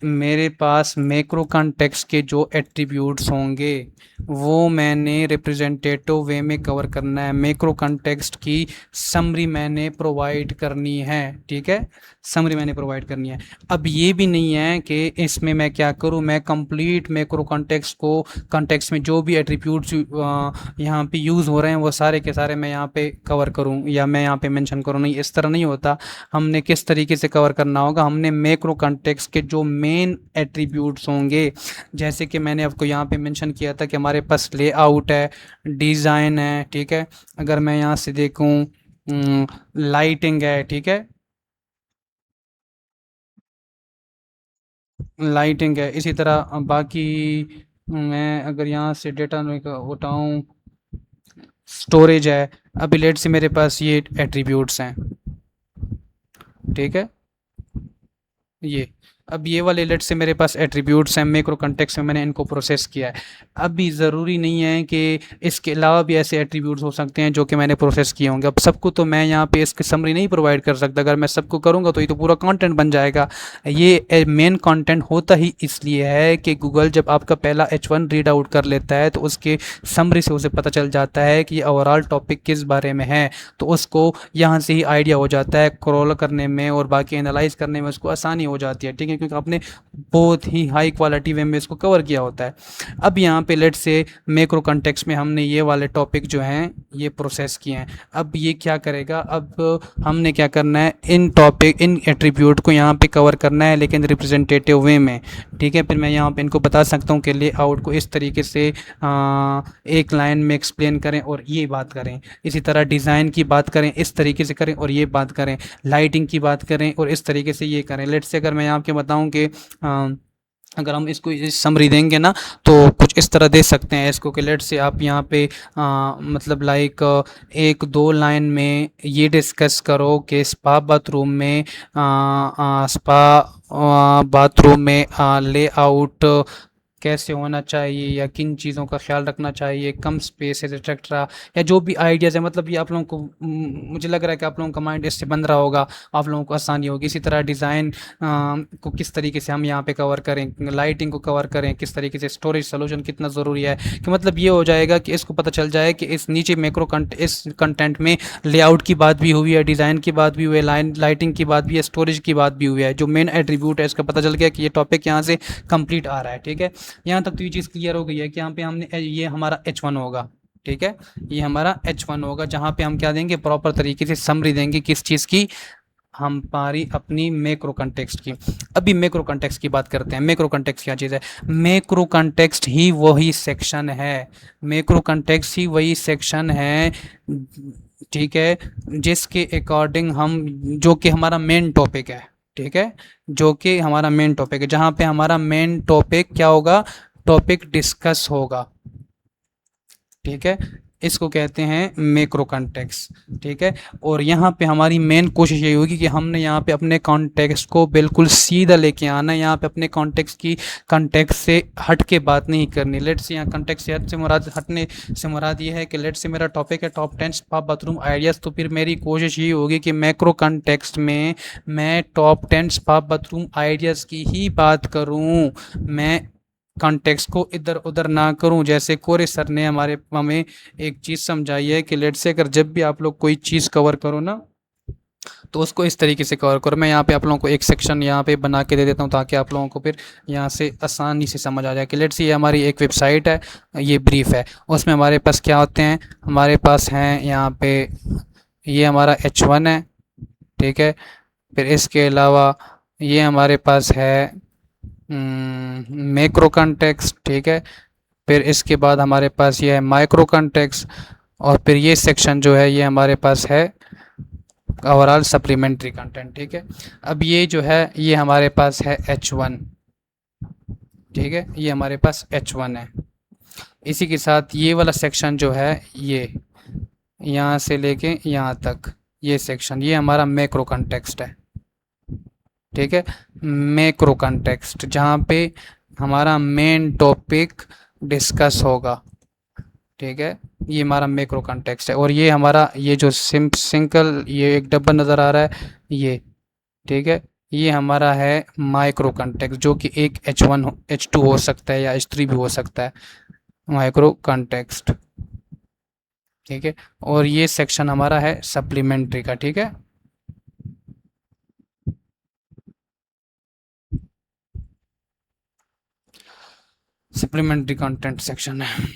मेरे पास मैक्रो कॉन्टेक्स्ट के जो एट्रीब्यूट्स होंगे वो मैंने रिप्रेजेंटेटिव वे में कवर करना है। मैक्रो कॉन्टेक्स्ट की समरी मैंने प्रोवाइड करनी है, ठीक है। समरी मैंने प्रोवाइड करनी है। अब ये भी नहीं है कि इसमें मैं क्या करूँ, मैं कंप्लीट मैक्रो कॉन्टेक्स्ट को, कॉन्टेक्स्ट में जो भी एट्रीब्यूट्स यहाँ पे यूज़ हो रहे हैं वो सारे के सारे मैं यहाँ पे कवर करूँ या मैं यहाँ पे मेंशन करूँ। नहीं, इस तरह नहीं होता। हमने किस तरीके से कवर करना होगा, हमने मैक्रो कॉन्टेक्स्ट के जो मेन एट्रीब्यूट्स होंगे, जैसे कि मैंने आपको यहाँ पे मेंशन किया था कि हमारे पास लेआउट है, डिज़ाइन है, ठीक है। अगर मैं यहाँ से देखूँ, लाइटिंग है, ठीक है, लाइटिंग है। इसी तरह बाकी मैं अगर यहाँ से डेटा उठाऊँ, स्टोरेज है। अभी लेट से मेरे पास ये एट्रीब्यूट्स हैं, ठीक है। ये अब ये वाले लेट से मेरे पास एट्रीब्यूट्स हैं, मैक्रो कॉन्टेक्स्ट में मैंने इनको प्रोसेस किया है। अभी ज़रूरी नहीं है कि इसके अलावा भी ऐसे एट्रीब्यूट्स हो सकते हैं जो कि मैंने प्रोसेस किए होंगे। अब सबको तो मैं यहाँ पे इसकी समरी नहीं प्रोवाइड कर सकता। अगर मैं सबको करूँगा तो ये तो पूरा कंटेंट बन जाएगा। ये मेन कंटेंट होता ही इसलिए है कि गूगल जब आपका पहला H1 रीड आउट कर लेता है तो उसके समरी से उसे पता चल जाता है कि ये ओवरऑल टॉपिक किस बारे में है, तो उसको यहाँ से ही आइडिया हो जाता है, क्रॉल करने में और बाकी एनालाइज करने में उसको आसानी हो जाती है, ठीक है, क्योंकि आपने बहुत ही हाई क्वालिटी वे में इसको कवर किया होता है। अब यहाँ पे लेट से मैक्रो कॉन्टेक्स्ट में हमने ये वाले टॉपिक जो हैं ये प्रोसेस किए हैं। अब ये क्या करेगा, अब हमने क्या करना है, इन टॉपिक, इन एट्रीब्यूट को यहाँ पे कवर करना है लेकिन रिप्रेजेंटेटिव वे में, ठीक है। फिर मैं यहाँ पे इनको बता सकता हूँ कि लेआउट को इस तरीके से एक लाइन में एक्सप्लेन करें और ये बात करें। इसी तरह डिज़ाइन की बात करें, इस तरीके से करें और ये बात करें। लाइटिंग की बात करें और इस तरीके से ये करें। लेट्स से अगर मैं यहाँ पे बताऊँ कि अगर हम इसको समरी देंगे ना तो कुछ इस तरह दे सकते हैं इसको कि लेट से आप यहाँ पे मतलब लाइक एक दो लाइन में ये डिस्कस करो कि स्पा बाथरूम में लेआउट कैसे होना चाहिए या किन चीज़ों का ख्याल रखना चाहिए, कम स्पेस है एक्सेट्रा, या जो भी आइडियाज़ है। मतलब ये आप लोगों को मुझे लग रहा है कि आप लोगों का माइंड इससे बन रहा होगा, आप लोगों को आसानी होगी। इसी तरह डिज़ाइन को किस तरीके से हम यहाँ पे कवर करें, लाइटिंग को कवर करें किस तरीके से, स्टोरेज सोल्यूशन कितना ज़रूरी है, कि मतलब ये हो जाएगा कि इसको पता चल जाए कि इस नीचे इस कंटेंट में लेआउट की बात भी हुई है, डिज़ाइन की बात भी हुई है, लाइटिंग की बात भी है, स्टोरेज की बात भी हुई है। जो मेन एट्रीब्यूट है इसका पता चल गया कि ये टॉपिक यहाँ से कंप्लीट आ रहा है, ठीक है। यहाँ तक तो ये चीज़ क्लियर हो गई है कि यहाँ पे हमने ये हमारा H1 होगा, ठीक है। ये हमारा H1 होगा जहाँ पे हम क्या देंगे, प्रॉपर तरीके से समरी देंगे किस चीज़ की, हमारी अपनी मैक्रो कॉन्टेक्स्ट की। अभी मैक्रो कॉन्टेक्स्ट की बात करते हैं। मैक्रो कॉन्टेक्स्ट क्या चीज़ है? मैक्रो कॉन्टेक्स्ट ही वही सेक्शन है, मैक्रो कॉन्टेक्स्ट ही वही सेक्शन है, ठीक है, जिसके अकॉर्डिंग हम, जो कि हमारा मेन टॉपिक है, ठीक है, जो कि हमारा मेन टॉपिक है, जहाँ पे हमारा मेन टॉपिक क्या होगा, टॉपिक डिस्कस होगा, ठीक है। इसको कहते हैं मैक्रो कॉन्टेक्स्ट, ठीक है। और यहाँ पे हमारी मेन कोशिश यही होगी कि हमने यहाँ पे अपने कॉन्टेक्स्ट को बिल्कुल सीधा लेके आना है। यहाँ पे अपने कॉन्टेक्स्ट से हट के बात नहीं करनी। लेट से यहाँ कॉन्टेक्स्ट से हटने से मुराद ये है कि लेट से मेरा टॉपिक है टॉप 10 स्पा बाथरूम आइडियाज़, तो फिर मेरी कोशिश ये होगी कि मैक्रो कॉन्टेक्स्ट में मैं टॉप 10 स्पा बाथरूम आइडियाज़ की ही बात करूँ, मैं कॉन्टेक्स्ट को इधर उधर ना करूं। जैसे कोरे सर ने हमें एक चीज़ समझाई है कि लेट से अगर जब भी आप लोग कोई चीज़ कवर करो ना तो उसको इस तरीके से कवर करो। मैं यहाँ पे आप लोगों को एक सेक्शन यहाँ पे बना के दे देता हूँ ताकि आप लोगों को फिर यहाँ से आसानी से समझ आ जाए कि लेट्स ये हमारी एक वेबसाइट है, ये ब्रीफ है, उसमें हमारे पास क्या होते हैं, हमारे पास हैं यहाँ पे ये हमारा H1 है, ठीक है। फिर इसके अलावा ये हमारे पास है मैक्रो कॉन्टेक्स्ट, ठीक है। फिर इसके बाद हमारे पास ये है माइक्रो कॉन्टेक्स्ट, और फिर ये सेक्शन जो है ये हमारे पास है ओवरऑल सप्लीमेंट्री कंटेंट, ठीक है। अब ये जो है ये हमारे पास है H1, ठीक है, ये हमारे पास H1 है। इसी के साथ ये वाला सेक्शन जो है ये यहाँ से लेके यहाँ तक, ये सेक्शन, ये हमारा मैक्रो कंटेक्स्ट है, ठीक है। मैक्रो कंटेक्स्ट जहाँ पे हमारा मेन टॉपिक डिस्कस होगा, ठीक है। ये हमारा मैक्रो कंटेक्स्ट है। और ये हमारा, ये जो सिंगल ये एक डब्बा नज़र आ रहा है ये, ठीक है, ये हमारा है माइक्रो कंटेक्स्ट, जो कि एक H1 H2 हो सकता है या H3 भी हो सकता है, माइक्रो कंटेक्स्ट, ठीक है। और ये सेक्शन हमारा है सप्लीमेंट्री का, ठीक है। सप्लीमेंट्री कंटेंट सेक्शन है,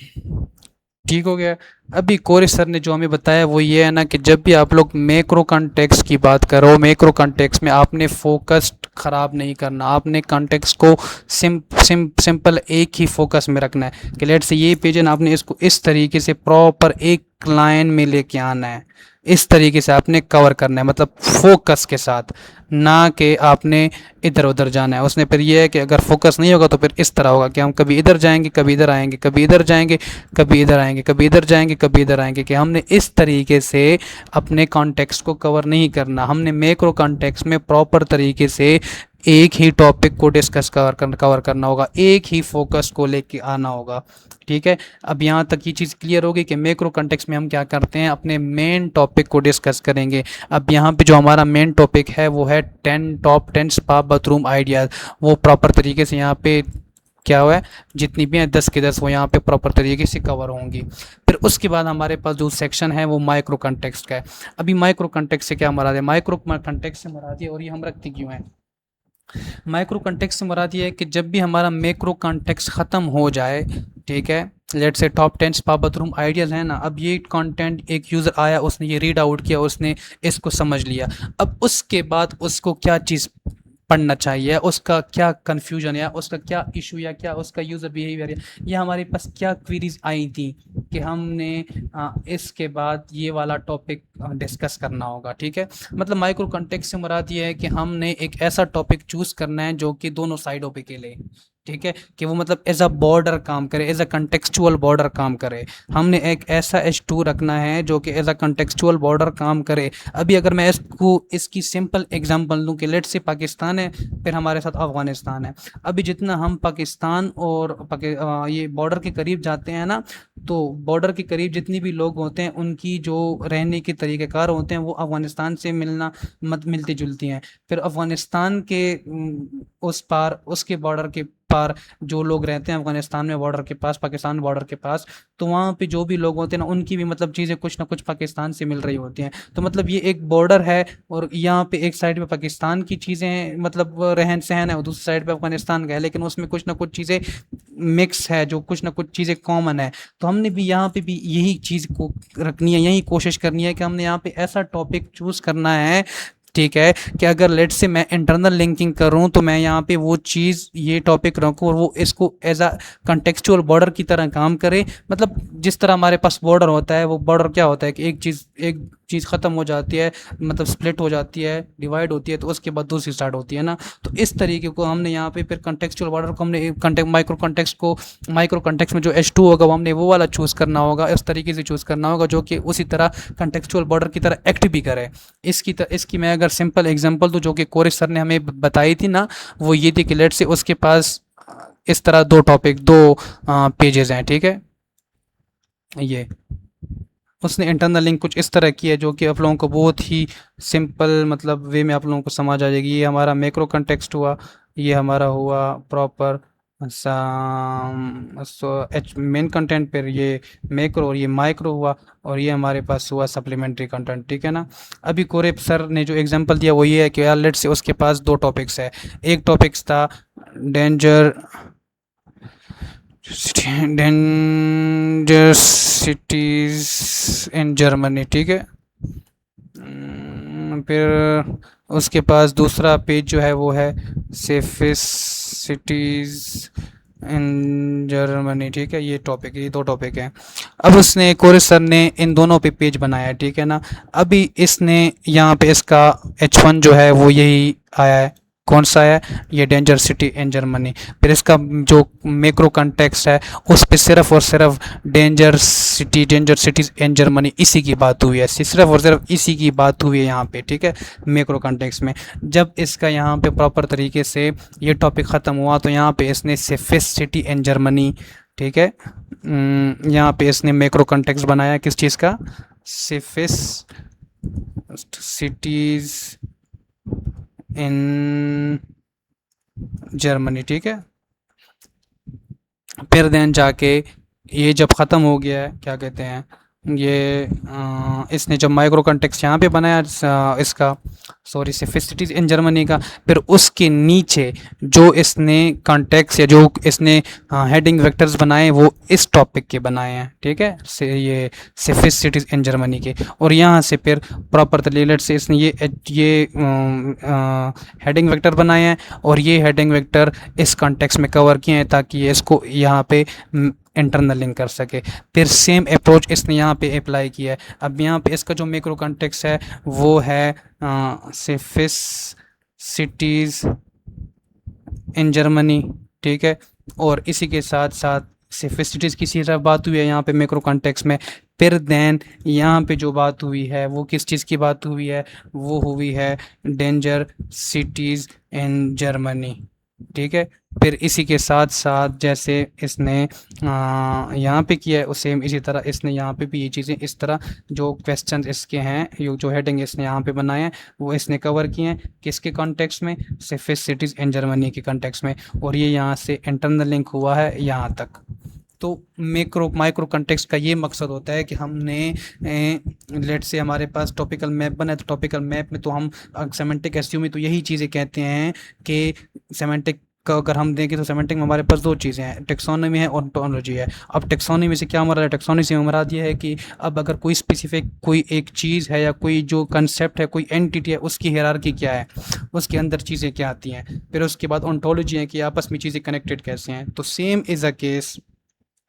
ठीक हो गया। अभी कोरे सर ने जो हमें बताया वो ये है ना कि जब भी आप लोग मैक्रो कॉन्टेक्स्ट की बात करो, मैक्रो कॉन्टेक्स्ट में आपने फोकस ख़राब नहीं करना, आपने कॉन्टेक्स्ट को सिंपल एक ही फोकस में रखना है कि लेट से ये पेज है ना, आपने इसको इस तरीके से प्रॉपर एक लाइन में लेके आना है, इस तरीके से आपने कवर करना है, मतलब फोकस के साथ, ना कि आपने इधर उधर जाना है उसमें। फिर ये है कि अगर फोकस नहीं होगा तो फिर इस तरह होगा कि हम कभी इधर जाएंगे, कभी इधर आएंगे, कभी इधर जाएंगे, कभी इधर आएंगे, कभी इधर जाएंगे, कभी इधर आएंगे, कि हमने इस तरीके से अपने कॉन्टेक्स्ट को कवर नहीं करना। हमने मैक्रो कॉन्टेक्स्ट में प्रॉपर तरीके से एक ही टॉपिक को डिस्कस कवर करना होगा, एक ही फोकस को लेके आना होगा, ठीक है। अब यहाँ तक ये चीज़ क्लियर होगी कि मैक्रो कॉन्टेक्स्ट में हम क्या करते हैं, अपने मेन टॉपिक को डिस्कस करेंगे। अब यहाँ पे जो हमारा मेन टॉपिक है वो है 10 स्पा बाथरूम आइडियाज़। वो प्रॉपर तरीके से यहाँ पे क्या हुआ है, जितनी भी हैं 10 के 10 वो यहाँ पे प्रॉपर तरीके से कवर होंगी। फिर उसके बाद हमारे पास जो सेक्शन है वो माइक्रो कॉन्टेक्स्ट का है। अभी माइक्रो कॉन्टेक्स्ट से क्या मुराद है, माइक्रो कॉन्टेक्स्ट से मुराद है, और ये हम रखते क्यों हैं, माइक्रो कॉन्टेक्स्ट से मुराद ये है कि जब भी हमारा मैक्रो कॉन्टेक्स्ट ख़त्म हो जाए, ठीक है, लेट से टॉप 10 स्पा बाथरूम आइडियाज़ है ना, अब ये कंटेंट एक यूज़र आया, उसने ये रीड आउट किया, उसने इसको समझ लिया, अब उसके बाद उसको क्या चीज़ पढ़ना चाहिए, उसका क्या कन्फ्यूजन या उसका क्या इशू या क्या उसका यूज़र बिहेवियर या हमारे पास क्या क्वेरीज आई थी कि हमने इसके बाद ये वाला टॉपिक डिस्कस करना होगा, ठीक है। मतलब माइक्रो कॉन्टेक्स्ट से मुराद ये है कि हमने एक ऐसा टॉपिक चूज़ करना है जो कि दोनों साइडों पे के लिए, ठीक है, कि वो मतलब एज अ बॉर्डर काम करे, एज अ कंटेक्चुअल बॉर्डर काम करे। हमने एक ऐसा H2 रखना है जो कि एज अ कंटेक्चुअल बॉर्डर काम करे। अभी अगर मैं इसको इसकी सिंपल एग्जांपल दूं कि लेट से पाकिस्तान है, फिर हमारे साथ अफ़गानिस्तान है। अभी जितना हम पाकिस्तान और ये बॉर्डर के करीब जाते हैं ना, तो बॉर्डर के करीब जितनी भी लोग होते हैं उनकी जो रहने के तरीक़ेकार होते हैं वो अफ़गानिस्तान से मिलती जुलती हैं। फिर अफ़गानिस्तान के उस पार, उसके बॉर्डर के पार जो लोग रहते हैं अफ़गानिस्तान में बॉर्डर के पास, पाकिस्तान बॉर्डर के पास, तो वहाँ पे जो भी लोग होते हैं ना उनकी भी मतलब चीज़ें कुछ ना कुछ पाकिस्तान से मिल रही होती हैं। तो मतलब ये एक बॉर्डर है, और यहाँ पे एक साइड पे पाकिस्तान की चीज़ें मतलब रहन सहन है, और दूसरी साइड पे अफ़गानिस्तान का है, लेकिन उसमें कुछ ना कुछ चीज़ें मिक्स है, जो कुछ ना कुछ चीज़ें कॉमन है। तो हमने भी यहाँ पे भी यही चीज़ को रखनी है, यही कोशिश करनी है कि हमने यहाँ पे ऐसा टॉपिक चूज़ करना है, ठीक है, कि अगर लेट से मैं इंटरनल लिंकिंग करूं तो मैं यहाँ पे वो चीज़, ये टॉपिक रखूं और वो इसको एज अ कंटेक्चुअल बॉर्डर की तरह काम करे। मतलब जिस तरह हमारे पास बॉर्डर होता है, वो बॉर्डर क्या होता है कि एक चीज़ ख़त्म हो जाती है, मतलब स्प्लिट हो जाती है, डिवाइड होती है, तो उसके बाद दूसरी स्टार्ट होती है ना। तो इस तरीके को हमने यहाँ पे फिर कंटेक्चुअल बॉर्डर को हमने माइक्रो कॉन्टेक्स्ट में जो H2 होगा वो हमने वो वाला चूज़ करना होगा, इस तरीके से चूज़ करना होगा जो कि उसी तरह कंटेक्चुअल बॉर्डर की तरह एक्ट भी करे। इसकी मैं अगर सिंपल एग्जांपल दूं जो कि कोरेश सर ने हमें बताई थी ना, वो ये थी कि लेट से उसके पास इस तरह दो पेजेस हैं, ठीक है, ये उसने इंटरनल लिंक कुछ इस तरह की है जो कि आप लोगों को बहुत ही सिंपल मतलब वे में आप लोगों को समझ आ जाएगी। ये हमारा मैक्रो कंटेक्स्ट हुआ, ये हमारा हुआ प्रॉपर मेन कंटेंट, पर ये मैक्रो और ये माइक्रो हुआ, और ये हमारे पास हुआ सप्लीमेंट्री कंटेंट, ठीक है ना। अभी कोरेप सर ने जो एग्जांपल दिया वो ये है कि यार लेट से उसके पास दो टॉपिक्स है, एक टॉपिक्स था डेंजर सिटीज इन जर्मनी, ठीक है। फिर उसके पास दूसरा पेज जो है वो है सेफेस्ट सिटीज़ इन जर्मनी, ठीक है। ये दो टॉपिक हैं। अब उसने कोरेस सर ने इन दोनों पे पेज बनाया, ठीक है ना। अभी इसने यहाँ पे इसका H1 जो है वो यही आया है, कौन सा है, ये डेंजर सिटी इन जर्मनी। फिर इसका जो मैक्रो कॉन्टेक्स्ट है उस पे सिर्फ और सिर्फ डेंजर सिटीज़ इन जर्मनी इसी की बात हुई है, सिर्फ और सिर्फ इसी की बात हुई है यहाँ पे, ठीक है, मैक्रो कॉन्टेक्स्ट में। जब इसका यहाँ पे प्रॉपर तरीके से ये टॉपिक ख़त्म हुआ तो यहाँ पे इसने सेफेस्ट सिटी इन जर्मनी, ठीक है, यहाँ पे इसने मैक्रो कॉन्टेक्स्ट बनाया किस चीज़ का, सेफेस्ट सिटीज़ इन जर्मनी, ठीक है। फिर देन जाके ये जब ख़त्म हो गया है, क्या कहते हैं, ये इसने जब माइक्रो कॉन्टेक्स्ट यहाँ पे बनाया इसका, सॉरी, सेफिसिटीज़ इन जर्मनी का, फिर उसके नीचे जो इसने कॉन्टेक्स्ट या जो इसने हेडिंग वेक्टर्स बनाए वो इस टॉपिक के बनाए हैं, ठीक है, ये सेफिसिटीज़ इन जर्मनी के। और यहाँ से फिर प्रॉपर तरीके से इसने ये हेडिंग वेक्टर बनाए हैं और ये हेडिंग वेक्टर इस कॉन्टेक्स्ट में कवर किए हैं ताकि ये इसको यहाँ पे इंटरनल लिंक कर सके। फिर सेम अप्रोच इसने यहाँ पे अप्लाई किया है। अब यहाँ पे इसका जो मैक्रो कॉन्टेक्स्ट है वो है सेफिस सिटीज़ इन जर्मनी, ठीक है, और इसी के साथ साथ सेफिस सिटीज़ की सिर्फ बात हुई है यहाँ पे मैक्रो कॉन्टेक्स्ट में। फिर देन यहाँ पे जो बात हुई है वो किस चीज़ की बात हुई है, वो हुई है डेंजर सिटीज़ इन जर्मनी, ठीक है। फिर इसी के साथ साथ जैसे इसने यहाँ पे किया है सेम इसी तरह इसने यहाँ पे भी ये चीज़ें इस तरह जो क्वेश्चन इसके हैं, ये जो हेडिंग इसने यहाँ पे बनाए हैं वो इसने कवर किए हैं किसके कॉन्टेक्स्ट में, सेफेस्ट सिटीज़ इन जर्मनी के कॉन्टेक्स्ट में। और ये यहाँ से इंटरनल लिंक हुआ है यहाँ तक। तो माइक्रो कॉन्टेक्स्ट का ये मकसद होता है कि हमने लेट से हमारे पास टॉपिकल मैप बना है तो टॉपिकल मैप में तो हम सेमेंटिक एसईओ में तो यही चीज़ें कहते हैं कि सेमेंटिक का अगर हम देखें तो सेमेंटिक में हमारे पास दो चीज़ें हैं, टेक्सोनॉमी है और ओंटोलॉजी है। अब टेक्सोनॉमी से क्या मुराद है, टेक्सोनॉमी से मुराद ये है कि अब अगर कोई स्पेसिफिक कोई एक चीज़ है या कोई जो कंसेप्ट है, कोई एंटिटी है, उसकी हायरार्की क्या है, उसके अंदर चीज़ें क्या आती हैं। फिर उसके बाद ओंटोलॉजी है कि आपस में चीज़ें कनेक्टेड कैसे हैं। तो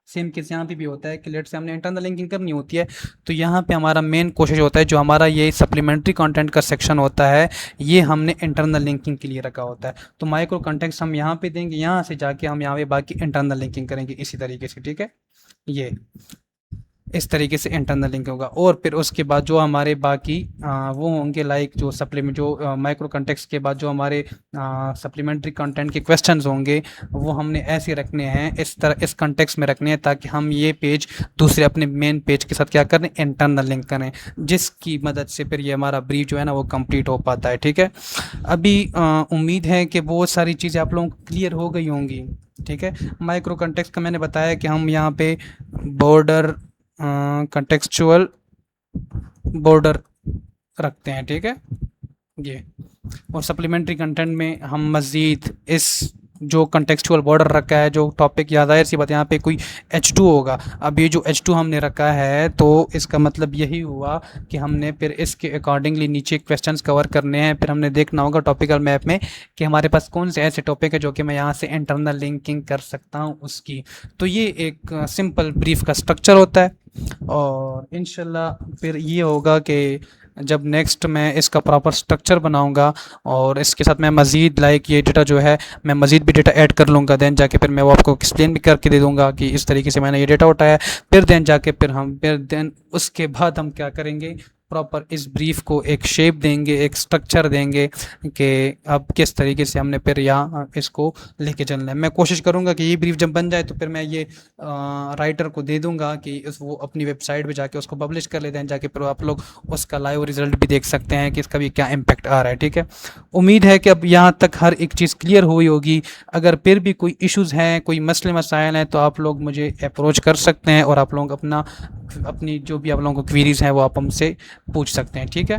सेम केस यहाँ पे भी होता है कि लेट से हमने इंटरनल लिंकिंग करनी होती है तो यहाँ पे हमारा मेन कोशिश होता है जो हमारा ये सप्लीमेंट्री कंटेंट का सेक्शन होता है ये हमने इंटरनल लिंकिंग के लिए रखा होता है। तो माइक्रो कंटेंट्स हम यहाँ पे देंगे, यहाँ से जाके हम यहाँ पे बाकी इंटरनल लिंकिंग करेंगे इसी तरीके से, ठीक है, ये इस तरीके से इंटरनल लिंक होगा। और फिर उसके बाद जो हमारे बाकी वो होंगे लाइक जो सप्लीमेंट जो माइक्रो कंटेक्स्ट के बाद जो हमारे सप्लीमेंट्री कंटेंट के क्वेश्चंस होंगे वो हमने ऐसे रखने हैं, इस तरह इस कंटेक्स्ट में रखने हैं ताकि हम ये पेज दूसरे अपने मेन पेज के साथ क्या करें, इंटरनल लिंक करें, जिसकी मदद से फिर ये हमारा ब्रीफ जो है ना वो कंप्लीट हो पाता है, ठीक है। अभी उम्मीद है कि बहुत सारी चीज़ें आप लोगों को क्लियर हो गई होंगी, ठीक है। माइक्रो कंटेक्स्ट का मैंने बताया कि हम यहाँ पे बॉर्डर कंटेक्चुअल बॉर्डर रखते हैं, ठीक है, ये। और सप्लीमेंट्री कंटेंट में हम मज़ीद इस जो कंटेक्चुअल बॉर्डर रखा है जो टॉपिक याद आया सी बात यहाँ पे कोई H2 होगा। अब ये जो H2 हमने रखा है तो इसका मतलब यही हुआ कि हमने फिर इसके अकॉर्डिंगली नीचे क्वेश्चंस कवर करने हैं। फिर हमने देखना होगा टॉपिकल मैप में कि हमारे पास कौन से ऐसे टॉपिक है जो कि मैं यहाँ से इंटरनल लिंकिंग कर सकता हूँ उसकी। तो ये एक सिंपल ब्रीफ का स्ट्रक्चर होता है और इंशाल्लाह फिर ये होगा कि जब नेक्स्ट मैं इसका प्रॉपर स्ट्रक्चर बनाऊंगा और इसके साथ मैं मज़ीद लाइक ये डेटा जो है मैं मज़ीद भी डेटा ऐड कर लूँगा, देन जाके फिर मैं वो आपको एक्सप्लेन भी करके दे दूँगा कि इस तरीके से मैंने ये डेटा उठाया। फिर देन जाके फिर उसके बाद हम क्या करेंगे, प्रॉपर इस ब्रीफ को एक शेप देंगे, एक स्ट्रक्चर देंगे कि अब किस तरीके से हमने फिर यहाँ इसको लेके चलना है। मैं कोशिश करूँगा कि ये ब्रीफ जब बन जाए तो फिर मैं ये राइटर को दे दूँगा कि वो अपनी वेबसाइट पे जाके उसको पब्लिश कर लेते हैं, जाके फिर आप लोग उसका लाइव रिजल्ट भी देख सकते हैं कि इसका भी क्या इम्पैक्ट आ रहा है, ठीक है। उम्मीद है कि अब यहाँ तक हर एक चीज़ क्लियर हुई होगी। अगर फिर भी कोई इश्यूज़ हैं, कोई मसले मसाइल हैं तो आप लोग मुझे अप्रोच कर सकते हैं और आप लोग अपनी जो भी आप लोगों को क्वेरीज़ हैं वो आप हमसे पूछ सकते हैं, ठीक है।